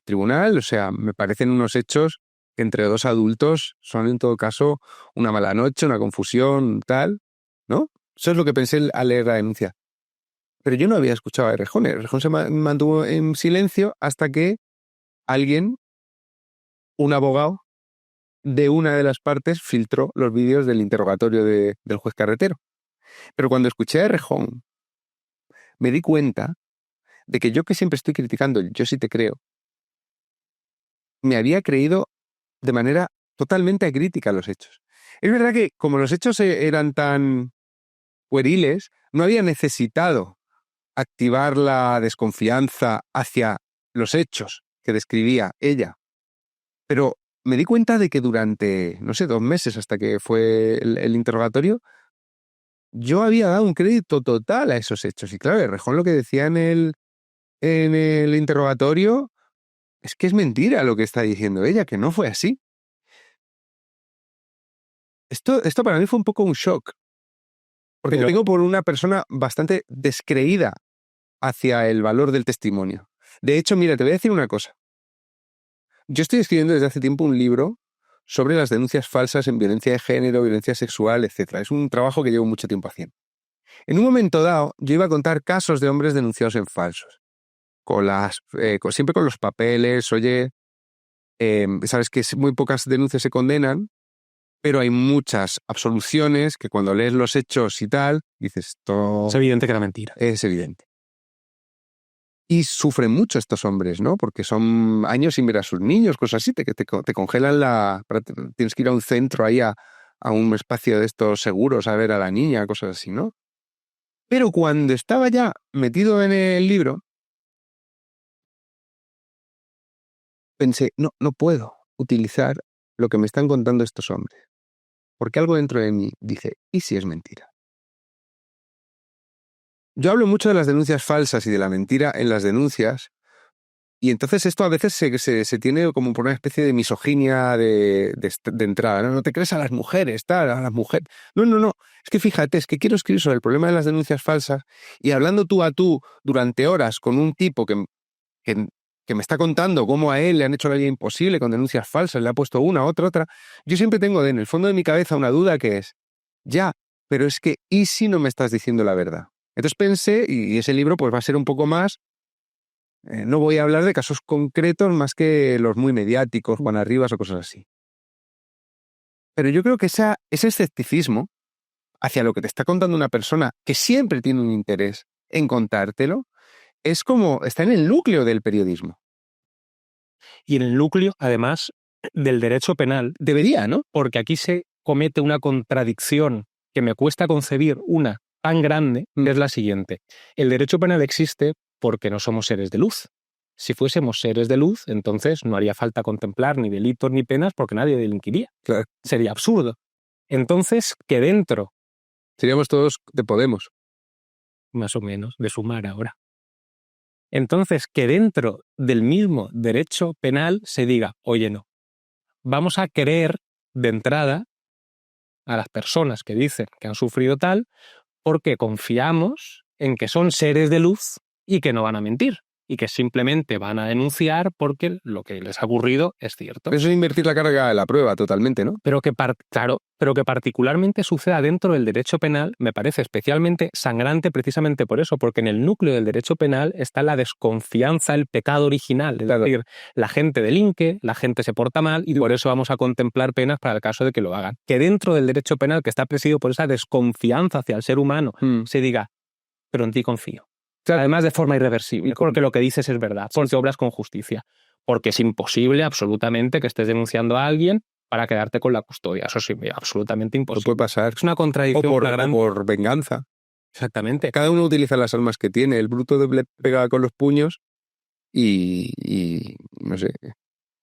tribunal, o sea, me parecen unos hechos que entre dos adultos son en todo caso una mala noche, una confusión, tal, ¿no? Eso es lo que pensé al leer la denuncia. Pero yo no había escuchado a Errejón. Errejón se mantuvo en silencio hasta que alguien, un abogado de una de las partes, filtró los vídeos del interrogatorio del juez Carretero. Pero cuando escuché a Errejón, me di cuenta de que yo, que siempre estoy criticando, yo sí te creo, me había creído de manera totalmente acrítica los hechos. Es verdad que como los hechos eran tan pueriles, no había necesitado activar la desconfianza hacia los hechos que describía ella. Pero me di cuenta de que durante, no sé, 2 meses hasta que fue el interrogatorio, yo había dado un crédito total a esos hechos. Y claro, Errejón lo que decía en el interrogatorio es que es mentira lo que está diciendo ella, que no fue así. Esto para mí fue un poco un shock. Porque tengo por una persona bastante descreída hacia el valor del testimonio. De hecho, mira, te voy a decir una cosa. Yo estoy escribiendo desde hace tiempo un libro sobre las denuncias falsas en violencia de género, violencia sexual, etc. Es un trabajo que llevo mucho tiempo haciendo. En un momento dado, yo iba a contar casos de hombres denunciados en falsos. Siempre con los papeles, oye, sabes que muy pocas denuncias se condenan, pero hay muchas absoluciones que cuando lees los hechos y tal, dices, esto es evidente que era mentira. Es evidente. Y sufren mucho estos hombres, ¿no? Porque son años sin ver a sus niños, cosas así, que te congelan tienes que ir a un centro ahí, a un espacio de estos seguros a ver a la niña, cosas así, ¿no? Pero cuando estaba ya metido en el libro, pensé, no puedo utilizar lo que me están contando estos hombres. Porque algo dentro de mí dice, ¿y si es mentira? Yo hablo mucho de las denuncias falsas y de la mentira en las denuncias, y entonces esto a veces se tiene como por una especie de misoginia de entrada. No te crees a las mujeres, tal, a las mujeres. No. Es que fíjate, es que quiero escribir sobre el problema de las denuncias falsas y hablando tú a tú durante horas con un tipo que me está contando cómo a él le han hecho la vida imposible con denuncias falsas, le ha puesto una, otra. Yo siempre tengo en el fondo de mi cabeza una duda que es, ya, pero es que, ¿y si no me estás diciendo la verdad? Entonces pensé, y ese libro pues va a ser un poco más, no voy a hablar de casos concretos más que los muy mediáticos, Juan Arribas o cosas así. Pero yo creo que ese escepticismo hacia lo que te está contando una persona que siempre tiene un interés en contártelo, es como, está en el núcleo del periodismo. Y en el núcleo, además, del derecho penal. Debería, ¿no? Porque aquí se comete una contradicción que me cuesta concebir, una tan grande, que es la siguiente. El derecho penal existe porque no somos seres de luz. Si fuésemos seres de luz, entonces no haría falta contemplar ni delitos ni penas porque nadie delinquiría. Claro. Sería absurdo. Entonces, que dentro... Seríamos todos de Podemos. Más o menos, de Sumar ahora. Entonces, que dentro del mismo derecho penal se diga, oye, no, vamos a creer de entrada a las personas que dicen que han sufrido tal porque confiamos en que son seres de luz y que no van a mentir. y que simplemente van a denunciar porque lo que les ha ocurrido es cierto. Eso es invertir la carga de la prueba totalmente, ¿no? Pero que particularmente suceda dentro del derecho penal me parece especialmente sangrante precisamente por eso, porque en el núcleo del derecho penal está la desconfianza, el pecado original. Es decir, la gente delinque, la gente se porta mal y por eso vamos a contemplar penas para el caso de que lo hagan. Que dentro del derecho penal, que está presidido por esa desconfianza hacia el ser humano, se diga, pero en ti confío. Además de forma irreversible, porque lo que dices es verdad, porque obras con justicia. Porque es imposible absolutamente que estés denunciando a alguien para quedarte con la custodia. Eso sí, absolutamente imposible. No puede pasar. Es una contradicción o por venganza. Exactamente. Cada uno utiliza las armas que tiene. El bruto le pega con los puños y no sé.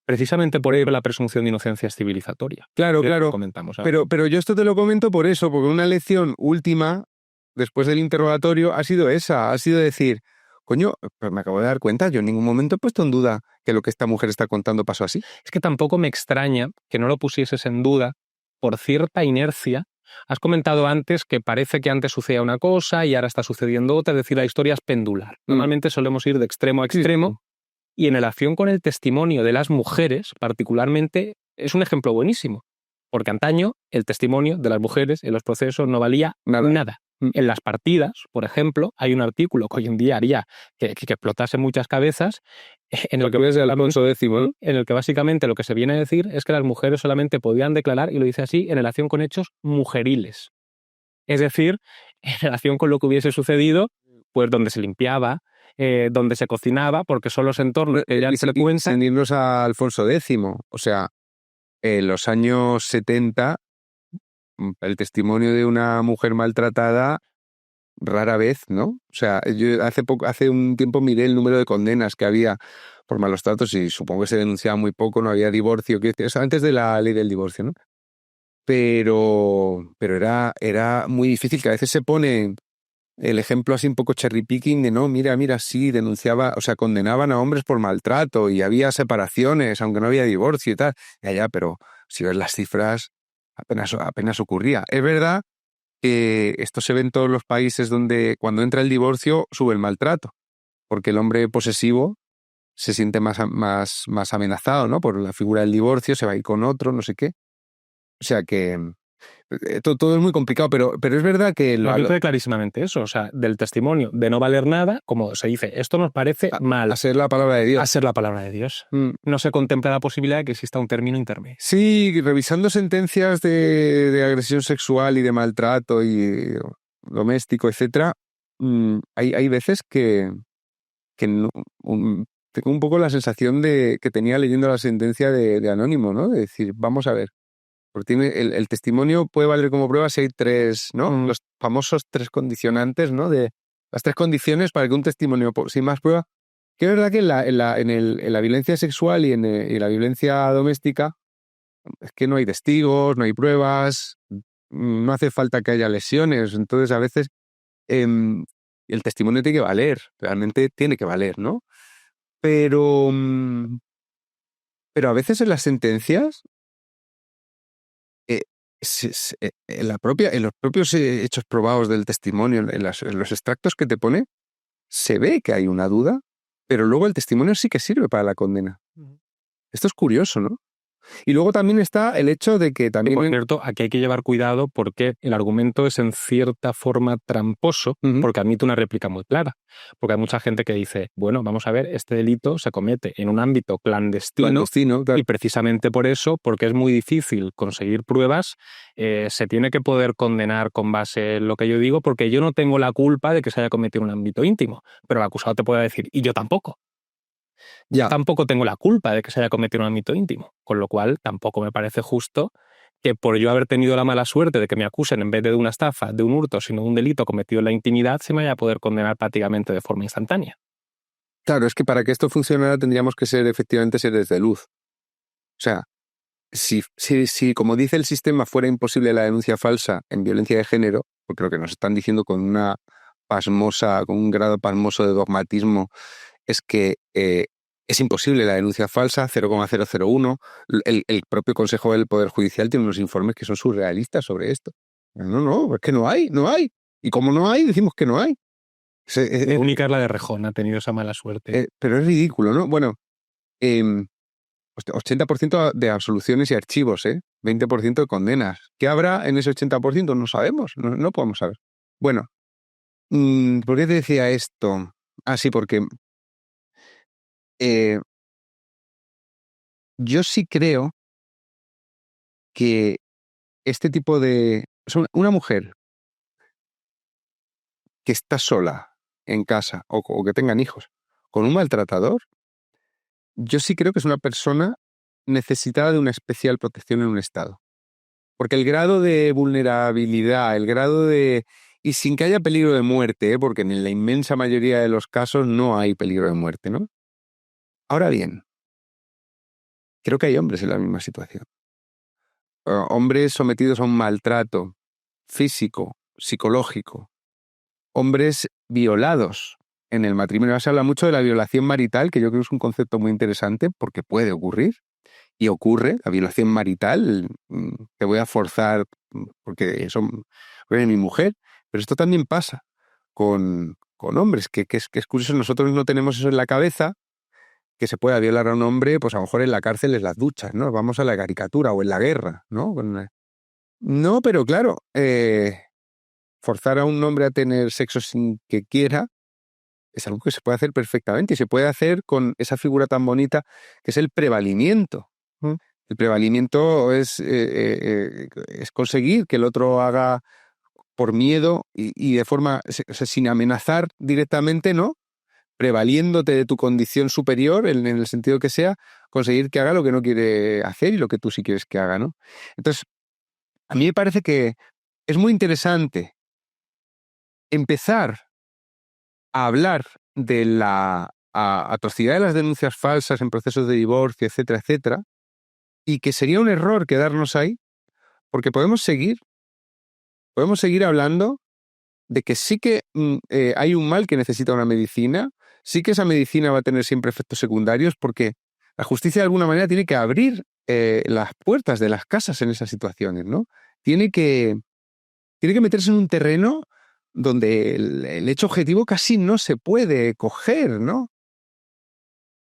Precisamente por ello la presunción de inocencia es civilizatoria. Claro. Comentamos, pero yo esto te lo comento por eso, porque una lección última, después del interrogatorio, ha sido esa. Ha sido decir, coño, pues me acabo de dar cuenta, yo en ningún momento he puesto en duda que lo que esta mujer está contando pasó así. Es que tampoco me extraña que no lo pusieses en duda por cierta inercia. Has comentado antes que parece que antes sucedía una cosa y ahora está sucediendo otra, es decir, la historia es pendular. Normalmente solemos ir de extremo a extremo y en relación con el testimonio de las mujeres, particularmente, es un ejemplo buenísimo. Porque antaño el testimonio de las mujeres en los procesos no valía nada. En las partidas, por ejemplo, hay un artículo que hoy en día haría que explotase muchas cabezas, en el que es el Alfonso X, ¿no? En el que básicamente lo que se viene a decir es que las mujeres solamente podían declarar, y lo dice así, en relación con hechos mujeriles. Es decir, en relación con lo que hubiese sucedido, pues donde se limpiaba, donde se cocinaba, porque son los entornos que ya se le cuentan. Sin irnos a Alfonso X, o sea, en los años 70, el testimonio de una mujer maltratada rara vez, ¿no? O sea, yo hace un tiempo miré el número de condenas que había por malos tratos y supongo que se denunciaba muy poco, no había divorcio, antes de la ley del divorcio, ¿no? Pero era muy difícil, que a veces se pone el ejemplo así un poco cherry picking de no, mira, sí, denunciaba, o sea, condenaban a hombres por maltrato y había separaciones, aunque no había divorcio y tal. Ya, pero si ves las cifras, apenas ocurría. Es verdad que esto se ve en todos los países donde cuando entra el divorcio sube el maltrato, porque el hombre posesivo se siente más amenazado, ¿no? Por la figura del divorcio, se va a ir con otro, no sé qué. O sea que todo es muy complicado, pero es verdad que... Lo dice clarísimamente eso, o sea, del testimonio de no valer nada, como se dice, esto nos parece mal. A ser la palabra de Dios. A ser la palabra de Dios. No se contempla la posibilidad de que exista un término intermedio. Sí, revisando sentencias de agresión sexual y de maltrato y doméstico, etcétera, hay veces que tengo un poco la sensación de que tenía leyendo la sentencia de Anónimo, ¿no? De decir, vamos a ver, porque el testimonio puede valer como prueba si hay tres, ¿no? Los famosos tres condicionantes, ¿no? De las tres condiciones para que un testimonio sin más prueba. Que es verdad que en la violencia sexual y en la violencia doméstica es que no hay testigos, no hay pruebas, no hace falta que haya lesiones. Entonces, a veces el testimonio tiene que valer, realmente tiene que valer, ¿no? Pero a veces en las sentencias, en los propios hechos probados del testimonio, en los extractos que te pone, se ve que hay una duda, pero luego el testimonio sí que sirve para la condena. Esto es curioso, ¿no? Y luego también está el hecho de que también... Por cierto, aquí hay que llevar cuidado porque el argumento es en cierta forma tramposo, porque admite una réplica muy clara. Porque hay mucha gente que dice, bueno, vamos a ver, este delito se comete en un ámbito clandestino claro. Y precisamente por eso, porque es muy difícil conseguir pruebas, se tiene que poder condenar con base en lo que yo digo, porque yo no tengo la culpa de que se haya cometido en un ámbito íntimo, pero el acusado te puede decir, y yo tampoco. Ya. Tampoco tengo la culpa de que se haya cometido un ámbito íntimo, con lo cual tampoco me parece justo que por yo haber tenido la mala suerte de que me acusen en vez de una estafa, de un hurto, sino de un delito cometido en la intimidad, se me vaya a poder condenar prácticamente de forma instantánea. Claro, es que para que esto funcionara tendríamos que efectivamente seres de luz. O sea, si como dice el sistema fuera imposible la denuncia falsa en violencia de género, porque lo que nos están diciendo con un grado pasmoso de dogmatismo es que es imposible la denuncia falsa, 0,001. El propio Consejo del Poder Judicial tiene unos informes que son surrealistas sobre esto. No, es que no hay. Y como no hay, decimos que no hay. La única es la de Rejón, ha tenido esa mala suerte. Pero es ridículo, ¿no? Bueno, 80% de absoluciones y archivos, 20% de condenas. ¿Qué habrá en ese 80%? No sabemos, no podemos saber. Bueno, ¿por qué te decía esto? Ah, sí, porque yo sí creo que este tipo de... O sea, una mujer que está sola en casa o que tengan hijos con un maltratador, yo sí creo que es una persona necesitada de una especial protección en un estado. Porque el grado de vulnerabilidad, el grado de... Y sin que haya peligro de muerte, porque en la inmensa mayoría de los casos no hay peligro de muerte, ¿no? Ahora bien, creo que hay hombres en la misma situación. Hombres sometidos a un maltrato físico, psicológico. Hombres violados en el matrimonio. Se habla mucho de la violación marital, que yo creo que es un concepto muy interesante porque puede ocurrir. Y ocurre, la violación marital, te voy a forzar porque eres mi mujer, pero esto también pasa con hombres, que es curioso, nosotros no tenemos eso en la cabeza, que se pueda violar a un hombre, pues a lo mejor en la cárcel es las duchas, ¿no? Vamos a la caricatura o en la guerra, ¿no? No, pero claro, forzar a un hombre a tener sexo sin que quiera es algo que se puede hacer perfectamente y se puede hacer con esa figura tan bonita que es el prevalimiento. El prevalimiento es conseguir que el otro haga por miedo y de forma, sin amenazar directamente, ¿no? Prevaliéndote de tu condición superior, en el sentido que sea, conseguir que haga lo que no quiere hacer y lo que tú sí quieres que haga, ¿no? Entonces, a mí me parece que es muy interesante empezar a hablar de la atrocidad de las denuncias falsas en procesos de divorcio, etcétera, etcétera, y que sería un error quedarnos ahí, porque podemos seguir hablando de que sí que hay un mal que necesita una medicina, sí que esa medicina va a tener siempre efectos secundarios, porque la justicia de alguna manera tiene que abrir las puertas de las casas en esas situaciones, ¿no? Tiene que meterse en un terreno donde el hecho objetivo casi no se puede coger, ¿no?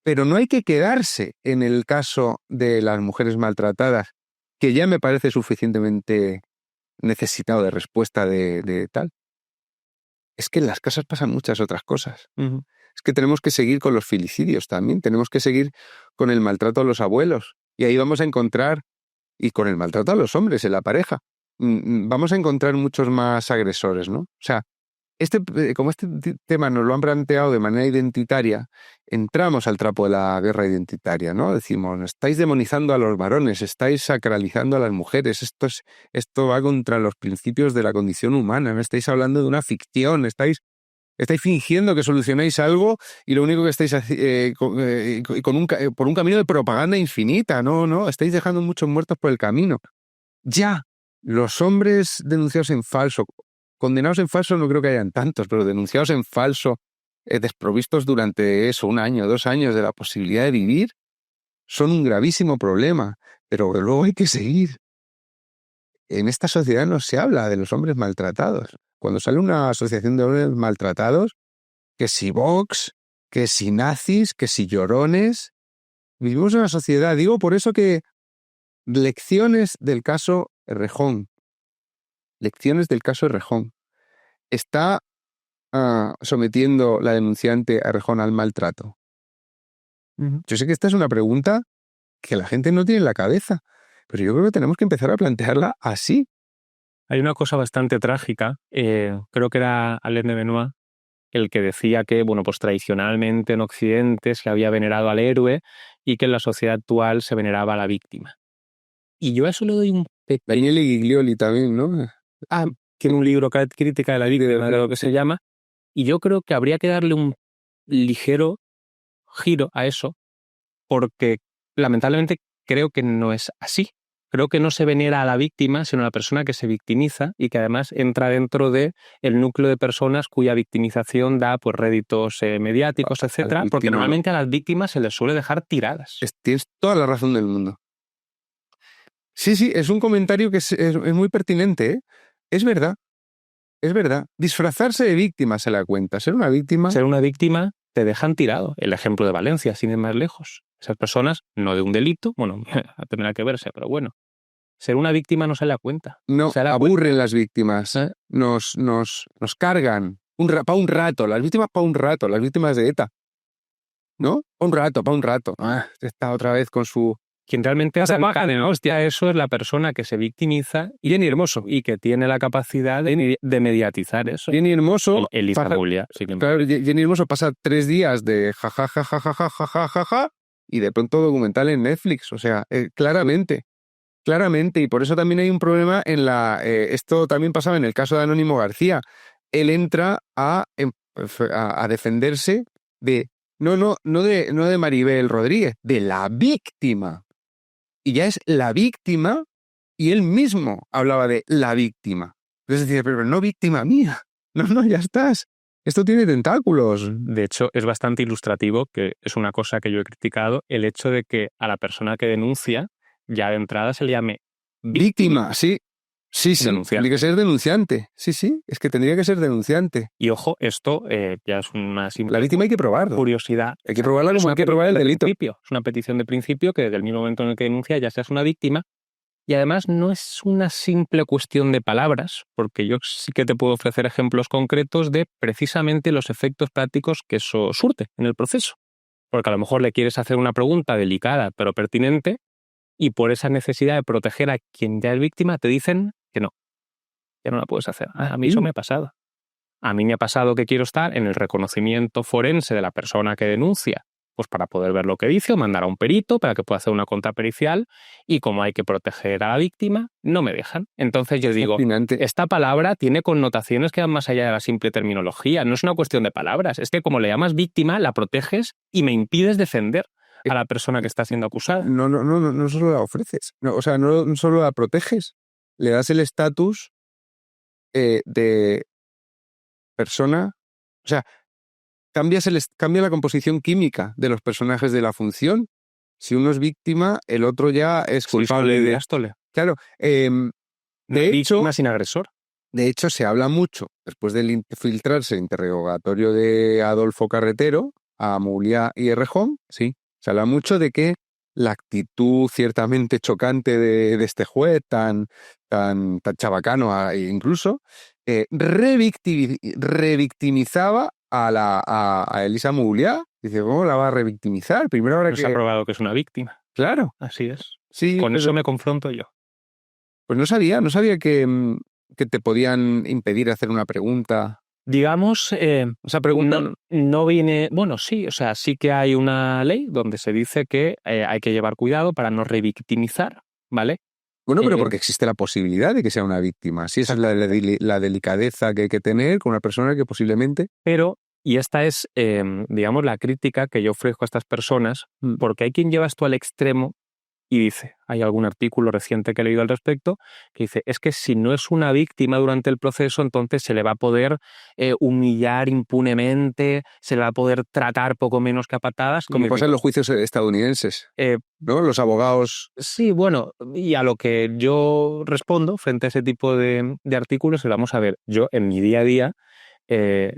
Pero no hay que quedarse en el caso de las mujeres maltratadas, que ya me parece suficientemente necesitado de respuesta de tal. Es que en las casas pasan muchas otras cosas. Uh-huh. Es que tenemos que seguir con los filicidios también, tenemos que seguir con el maltrato a los abuelos. Y ahí vamos a encontrar, y con el maltrato a los hombres en la pareja, vamos a encontrar muchos más agresores, ¿no? O sea, como este tema nos lo han planteado de manera identitaria, entramos al trapo de la guerra identitaria, ¿no? Decimos, estáis demonizando a los varones, estáis sacralizando a las mujeres, esto va contra los principios de la condición humana, no estáis hablando de una ficción, estáis fingiendo que solucionáis algo y lo único que estáis por un camino de propaganda infinita, no, estáis dejando muchos muertos por el camino. Ya, los hombres denunciados en falso, condenados en falso no creo que hayan tantos, pero denunciados en falso, desprovistos durante 1 año, 2 años de la posibilidad de vivir, son un gravísimo problema, pero luego hay que seguir. En esta sociedad no se habla de los hombres maltratados. Cuando sale una asociación de hombres maltratados, que si Vox, que si nazis, que si llorones, vivimos en una sociedad, digo por eso que lecciones del caso Errejón, está sometiendo la denunciante a Errejón al maltrato. Uh-huh. Yo sé que esta es una pregunta que la gente no tiene en la cabeza, pero yo creo que tenemos que empezar a plantearla así. Hay una cosa bastante trágica, creo que era Alain de Benoit, el que decía que, bueno, pues tradicionalmente en Occidente se había venerado al héroe y que en la sociedad actual se veneraba a la víctima. Y yo a eso le doy un pequeño... Daniele Giglioli también, ¿no? Tiene un libro, Crítica de la víctima, creo que se llama, y yo creo que habría que darle un ligero giro a eso, porque lamentablemente creo que no es así. Creo que no se venera a la víctima, sino a la persona que se victimiza y que además entra dentro del núcleo de personas cuya victimización da pues réditos mediáticos, etcétera, porque normalmente a las víctimas se les suele dejar tiradas. Tienes toda la razón del mundo. Sí, es un comentario que es muy pertinente, ¿eh? Es verdad. Es verdad. Disfrazarse de víctima se la cuenta. Ser una víctima... Ser una víctima te dejan tirado. El ejemplo de Valencia, sin ir más lejos. Esas personas, no de un delito, bueno, tendrá que verse, pero bueno. Ser una víctima no se la cuenta. No, se la aburren las víctimas. ¿Eh? Nos cargan. Para un rato. Las víctimas para un rato. Las víctimas de ETA. ¿No? Para un rato. Está otra vez con su... Quien realmente hace paja de hostia, eso es la persona que se victimiza Jenny Hermoso. y que tiene la capacidad de mediatizar eso. Jenny Hermoso... Elisa Julia. Sí, claro, Jenny Hermoso pasa 3 días de jajajajajajajaja y de pronto documental en Netflix. O sea, claramente. Claramente. Y por eso también hay un problema en la... esto también pasaba en el caso de Anónimo García. Él entra a defenderse de... No de Maribel Rodríguez, de la víctima. Y ya es la víctima, y él mismo hablaba de la víctima. Es decir, pero no víctima mía. No, ya estás. Esto tiene tentáculos. De hecho, es bastante ilustrativo, que es una cosa que yo he criticado, el hecho de que a la persona que denuncia ya de entrada se le llame víctima. Sí. Denunciante. Tiene que ser denunciante. Sí, es que tendría que ser denunciante. Y ojo, esto ya es una simple... La víctima hay que probarlo. Curiosidad. Hay que probarla como hay que probar el delito. Es una petición de principio que desde el mismo momento en el que denuncia ya seas una víctima. Y además no es una simple cuestión de palabras, porque yo sí que te puedo ofrecer ejemplos concretos de precisamente los efectos prácticos que eso surte en el proceso. Porque a lo mejor le quieres hacer una pregunta delicada pero pertinente y por esa necesidad de proteger a quien ya es víctima te dicen que no, ya no la puedes hacer. A mí eso me ha pasado. A mí me ha pasado que quiero estar en el reconocimiento forense de la persona que denuncia, pues para poder ver lo que dice o mandar a un perito para que pueda hacer una contrapericial, y como hay que proteger a la víctima, no me dejan. Entonces yo digo, esta palabra tiene connotaciones que van más allá de la simple terminología. No es una cuestión de palabras, es que como le llamas víctima, la proteges y me impides defender a la persona que está siendo acusada. No solo la ofreces, no solo la proteges, le das el estatus de persona, o sea, cambia la composición química de los personajes de la función. Si uno es víctima, el otro ya es culpable de Ástole. Claro, de hecho, víctima sin agresor. De hecho, se habla mucho, después de filtrarse el interrogatorio de Adolfo Carretero a Muliá y Errejón, sí, se habla mucho de que la actitud ciertamente chocante de este juez, tan chabacano incluso, revictimizaba a Elisa Muliá. Dice, ¿cómo la va a revictimizar? Primero habrá se ha probado que es una víctima. Claro. Así es. Sí, con eso me confronto yo. Pues no sabía que te podían impedir hacer una pregunta. Digamos, esa pregunta no viene... Bueno, sí, o sea, sí que hay una ley donde se dice que hay que llevar cuidado para no revictimizar, ¿vale? Bueno, pero porque existe la posibilidad de que sea una víctima. Sí, esa es la delicadeza que hay que tener con una persona que posiblemente... Pero, y esta es, digamos, la crítica que yo ofrezco a estas personas, porque hay quien lleva esto al extremo y dice, hay algún artículo reciente que he leído al respecto, que dice, es que si no es una víctima durante el proceso, entonces se le va a poder humillar impunemente, se le va a poder tratar poco menos que a patadas. Como pasa en los juicios estadounidenses, ¿no? Los abogados... Sí, bueno, y a lo que yo respondo frente a ese tipo de artículos, vamos a ver, yo en mi día a día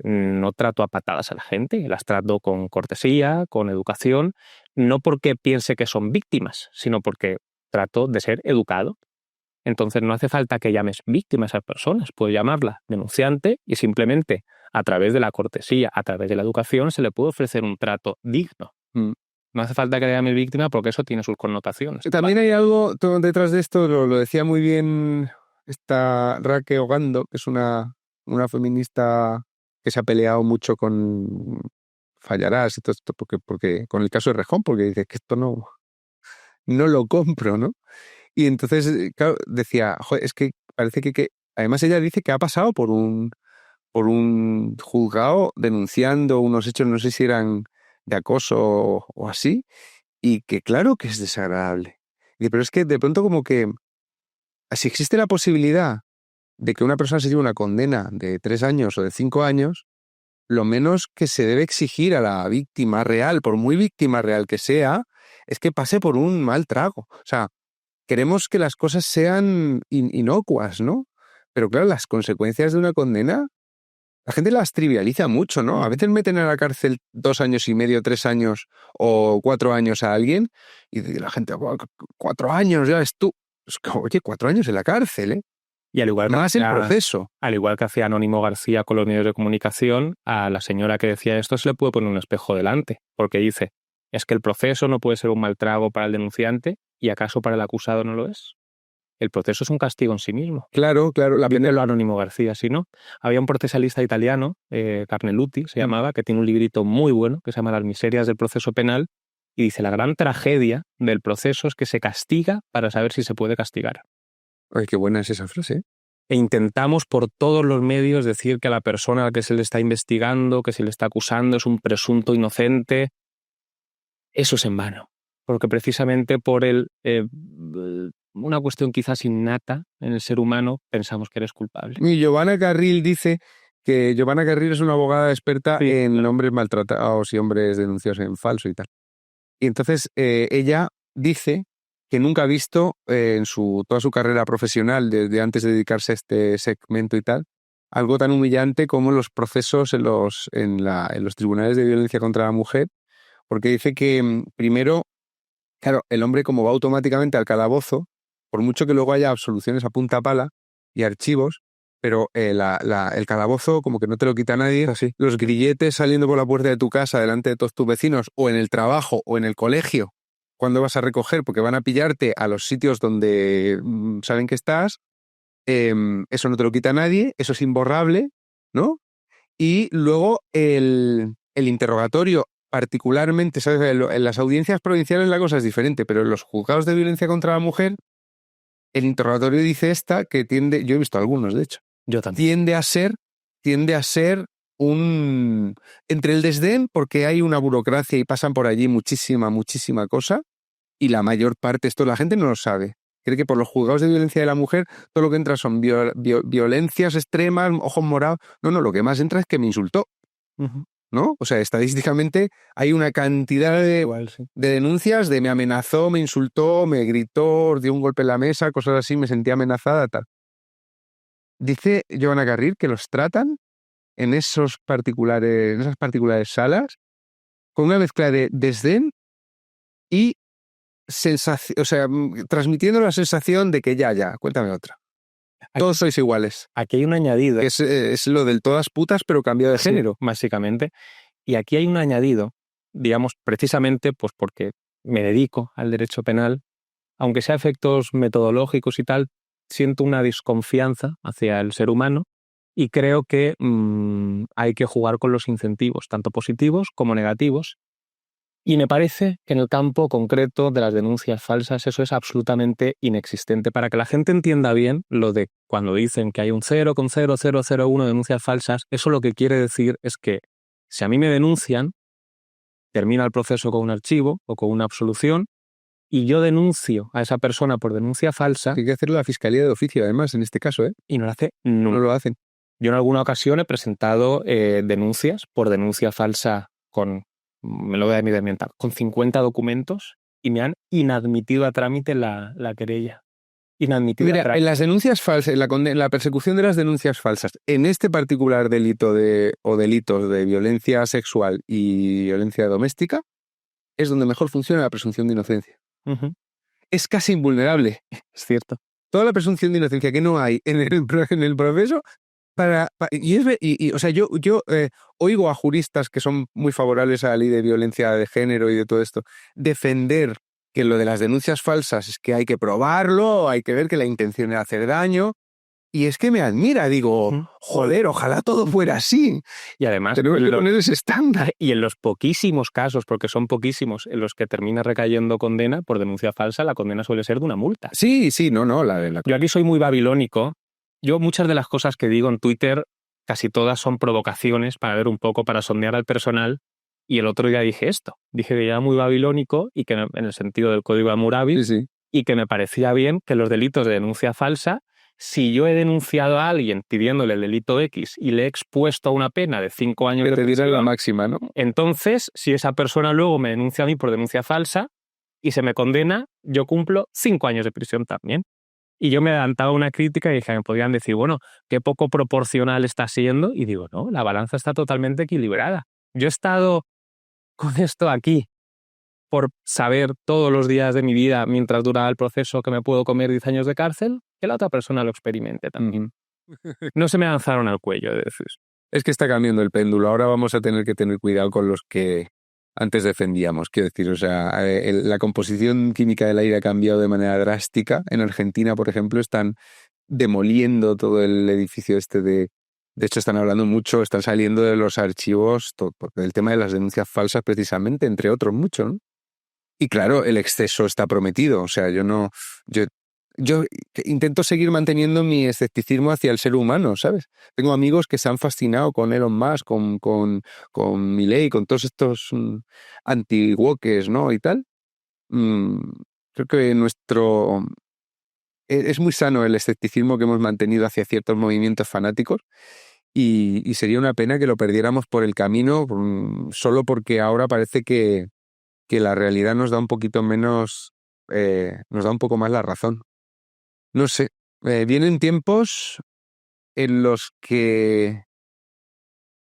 no trato a patadas a la gente, las trato con cortesía, con educación, no porque piense que son víctimas, sino porque trato de ser educado. Entonces no hace falta que llames víctima a esas personas, puedo llamarla denunciante y simplemente a través de la cortesía, a través de la educación, se le puede ofrecer un trato digno. No hace falta que le llames víctima porque eso tiene sus connotaciones. También hay algo detrás de esto, lo decía muy bien esta Raquel Ogando, que es una feminista que se ha peleado mucho con Fallarás y todo esto, porque con el caso de Rejón, porque dice que esto no lo compro, ¿no? Y entonces, claro, decía, joder, es que parece que además ella dice que ha pasado por un juzgado denunciando unos hechos, no sé si eran de acoso o así, y que claro que es desagradable. Pero es que de pronto como que si existe la posibilidad de que una persona se lleve una condena de 3 años o de 5 años, lo menos que se debe exigir a la víctima real, por muy víctima real que sea, es que pase por un mal trago. O sea, queremos que las cosas sean inocuas, ¿no? Pero claro, las consecuencias de una condena, la gente las trivializa mucho, ¿no? A veces meten a la cárcel 2 años y medio, 3 años o 4 años a alguien y la gente, 4 años ya es tú. Es que, oye, 4 años en la cárcel, ¿eh? Y al igual que Más el proceso. Al igual que hacía Anónimo García con los medios de comunicación, a la señora que decía esto se le puede poner un espejo delante, porque dice, es que el proceso no puede ser un mal trago para el denunciante y acaso para el acusado no lo es. El proceso es un castigo en sí mismo. Claro. La pena... lo Anónimo García, si no. Había un procesalista italiano, Carneluti se llamaba, que tiene un librito muy bueno que se llama Las miserias del proceso penal, y dice, la gran tragedia del proceso es que se castiga para saber si se puede castigar. Ay, qué buena es esa frase. E intentamos por todos los medios decir que a la persona a la que se le está investigando, que se le está acusando, es un presunto inocente. Eso es en vano. Porque precisamente por una cuestión quizás innata en el ser humano, pensamos que eres culpable. Y Giovanna Carril dice que Giovanna Carril es una abogada experta en hombres maltratados y hombres denunciados en falso y tal. Y entonces ella dice que nunca ha visto en toda su carrera profesional, desde antes de dedicarse a este segmento y tal, algo tan humillante como los procesos en los tribunales de violencia contra la mujer, porque dice que primero, claro, el hombre como va automáticamente al calabozo, por mucho que luego haya absoluciones a punta pala y archivos, pero el calabozo como que no te lo quita nadie. Así. Los grilletes saliendo por la puerta de tu casa delante de todos tus vecinos, o en el trabajo, o en el colegio, cuando vas a recoger, porque van a pillarte a los sitios donde saben que estás, eso no te lo quita nadie, eso es imborrable, ¿no? Y luego el interrogatorio, particularmente, ¿sabes? En las audiencias provinciales la cosa es diferente, pero en los juzgados de violencia contra la mujer, el interrogatorio dice que tiende, yo he visto algunos, de hecho, yo también. Tiende a ser entre el desdén, porque hay una burocracia y pasan por allí muchísima cosa, y la mayor parte, esto la gente no lo sabe. Cree que por los juzgados de violencia de la mujer todo lo que entra son violencias extremas, ojos morados. No, lo que más entra es que me insultó. Uh-huh. ¿No? O sea, estadísticamente hay una cantidad de denuncias de me amenazó, me insultó, me gritó, dio un golpe en la mesa, cosas así, me sentía amenazada, tal. Dice Giovanna Carril que los tratan en esas particulares salas con una mezcla de desdén y sensación, o sea, transmitiendo la sensación de que ya, cuéntame otra. Todos sois iguales. Aquí hay un añadido. Es lo del todas putas, pero cambiado de género. Básicamente. Y aquí hay un añadido, digamos, precisamente pues porque me dedico al derecho penal, aunque sea efectos metodológicos y tal, siento una desconfianza hacia el ser humano y creo que hay que jugar con los incentivos, tanto positivos como negativos. Y me parece que en el campo concreto de las denuncias falsas eso es absolutamente inexistente. Para que la gente entienda bien lo de cuando dicen que hay un 0,0001 denuncias falsas, eso lo que quiere decir es que si a mí me denuncian, termina el proceso con un archivo o con una absolución y yo denuncio a esa persona por denuncia falsa. Hay que hacerlo la Fiscalía de Oficio, además, en este caso, ¿eh? Y no lo hace nunca. No lo hacen. Yo en alguna ocasión he presentado denuncias por denuncia falsa me lo voy a inventar, con 50 documentos y me han inadmitido a trámite la querella. Inadmitido. Mira, en las denuncias falsas, en la persecución de las denuncias falsas, en este particular delito o delitos de violencia sexual y violencia doméstica, es donde mejor funciona la presunción de inocencia. Uh-huh. Es casi invulnerable. Es cierto. Toda la presunción de inocencia que no hay en el proceso. O sea, yo oigo a juristas que son muy favorables a la ley de violencia de género y de todo esto defender que lo de las denuncias falsas es que hay que probarlo, hay que ver que la intención era hacer daño, y es que me admira, digo, joder, ojalá todo fuera así. Y además tenemos que poner ese estándar. Y en los poquísimos casos, porque son poquísimos, en los que termina recayendo condena por denuncia falsa, la condena suele ser de una multa. Sí, no. Yo aquí soy muy babilónico. Yo muchas de las cosas que digo en Twitter, casi todas son provocaciones para ver un poco, para sondear al personal. Y el otro día dije esto. Dije que era muy babilónico y que en el sentido del código Hammurabi, sí. Y que me parecía bien que los delitos de denuncia falsa, si yo he denunciado a alguien pidiéndole el delito X y le he expuesto a una pena de 5 años de prisión, la máxima, ¿no? Entonces, si esa persona luego me denuncia a mí por denuncia falsa y se me condena, yo cumplo 5 años de prisión también. Y yo me adelantaba una crítica y dije, me podían decir, bueno, qué poco proporcional está siendo. Y digo, no, la balanza está totalmente equilibrada. Yo he estado con esto aquí por saber todos los días de mi vida, mientras dura el proceso, que me puedo comer 10 años de cárcel, que la otra persona lo experimente también. No se me lanzaron al cuello, de decir. Es que está cambiando el péndulo. Ahora vamos a tener que tener cuidado con los que antes defendíamos. Quiero decir, o sea, la composición química del aire ha cambiado de manera drástica. En Argentina, por ejemplo, están demoliendo todo el edificio este de... De hecho, están hablando mucho, están saliendo de los archivos del tema de las denuncias falsas precisamente, entre otros muchos, ¿no? Y claro, el exceso está prometido. O sea, yo intento seguir manteniendo mi escepticismo hacia el ser humano, ¿sabes? Tengo amigos que se han fascinado con Elon Musk, con Milei, con todos estos anti-woques, ¿no? Y tal. Creo que es muy sano el escepticismo que hemos mantenido hacia ciertos movimientos fanáticos y sería una pena que lo perdiéramos por el camino solo porque ahora parece que la realidad nos da un poquito menos, nos da un poco más la razón. No sé, vienen tiempos en los que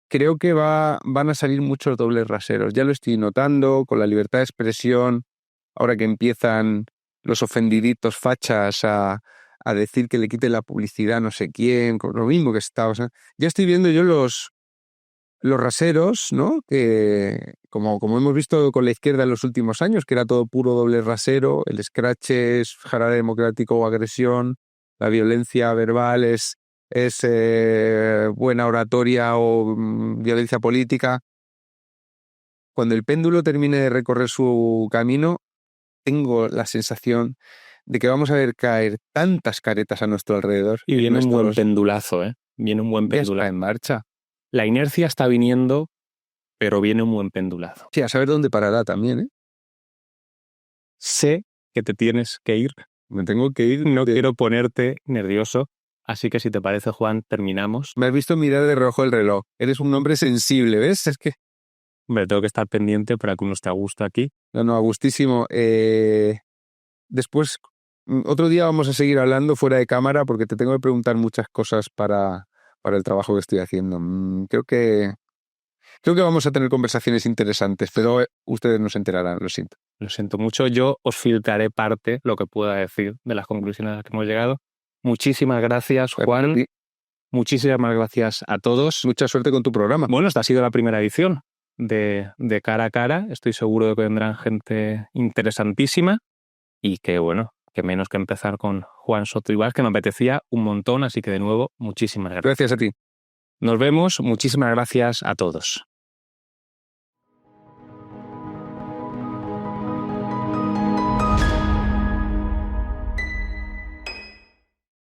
creo que van a salir muchos dobles raseros. Ya lo estoy notando con la libertad de expresión, ahora que empiezan los ofendiditos fachas a decir que le quite la publicidad a no sé quién, con lo mismo que está. O sea, ya estoy viendo yo los raseros, ¿no? Que como hemos visto con la izquierda en los últimos años, que era todo puro doble rasero, el scratch es jarabe democrático o agresión, la violencia verbal es buena oratoria o violencia política. Cuando el péndulo termine de recorrer su camino, tengo la sensación de que vamos a ver caer tantas caretas a nuestro alrededor. Y viene un buen pendulazo, ¿eh? Viene un buen pendulazo. Está en marcha. La inercia está viniendo, pero viene un buen pendulazo. Sí, a saber dónde parará también, ¿eh? Sé que te tienes que ir. Me tengo que ir. No quiero ponerte nervioso. Así que si te parece, Juan, terminamos. Me has visto mirar de reojo el reloj. Eres un hombre sensible, ¿ves? Es que... Hombre, tengo que estar pendiente para que uno esté a gusto aquí. No, a gustísimo. Después, otro día vamos a seguir hablando fuera de cámara porque te tengo que preguntar muchas cosas para el trabajo que estoy haciendo. Creo que vamos a tener conversaciones interesantes, pero ustedes no se enterarán, lo siento. Lo siento mucho. Yo os filtraré parte, lo que pueda decir, de las conclusiones a las que hemos llegado. Muchísimas gracias, Juan. Sí. Muchísimas gracias a todos. Mucha suerte con tu programa. Bueno, esta ha sido la primera edición de Cara a Cara. Estoy seguro de que vendrán gente interesantísima y que, bueno, que menos que empezar con Juan Soto Ibars, que me apetecía un montón. Así que, de nuevo, muchísimas gracias. Gracias a ti. Nos vemos. Muchísimas gracias a todos.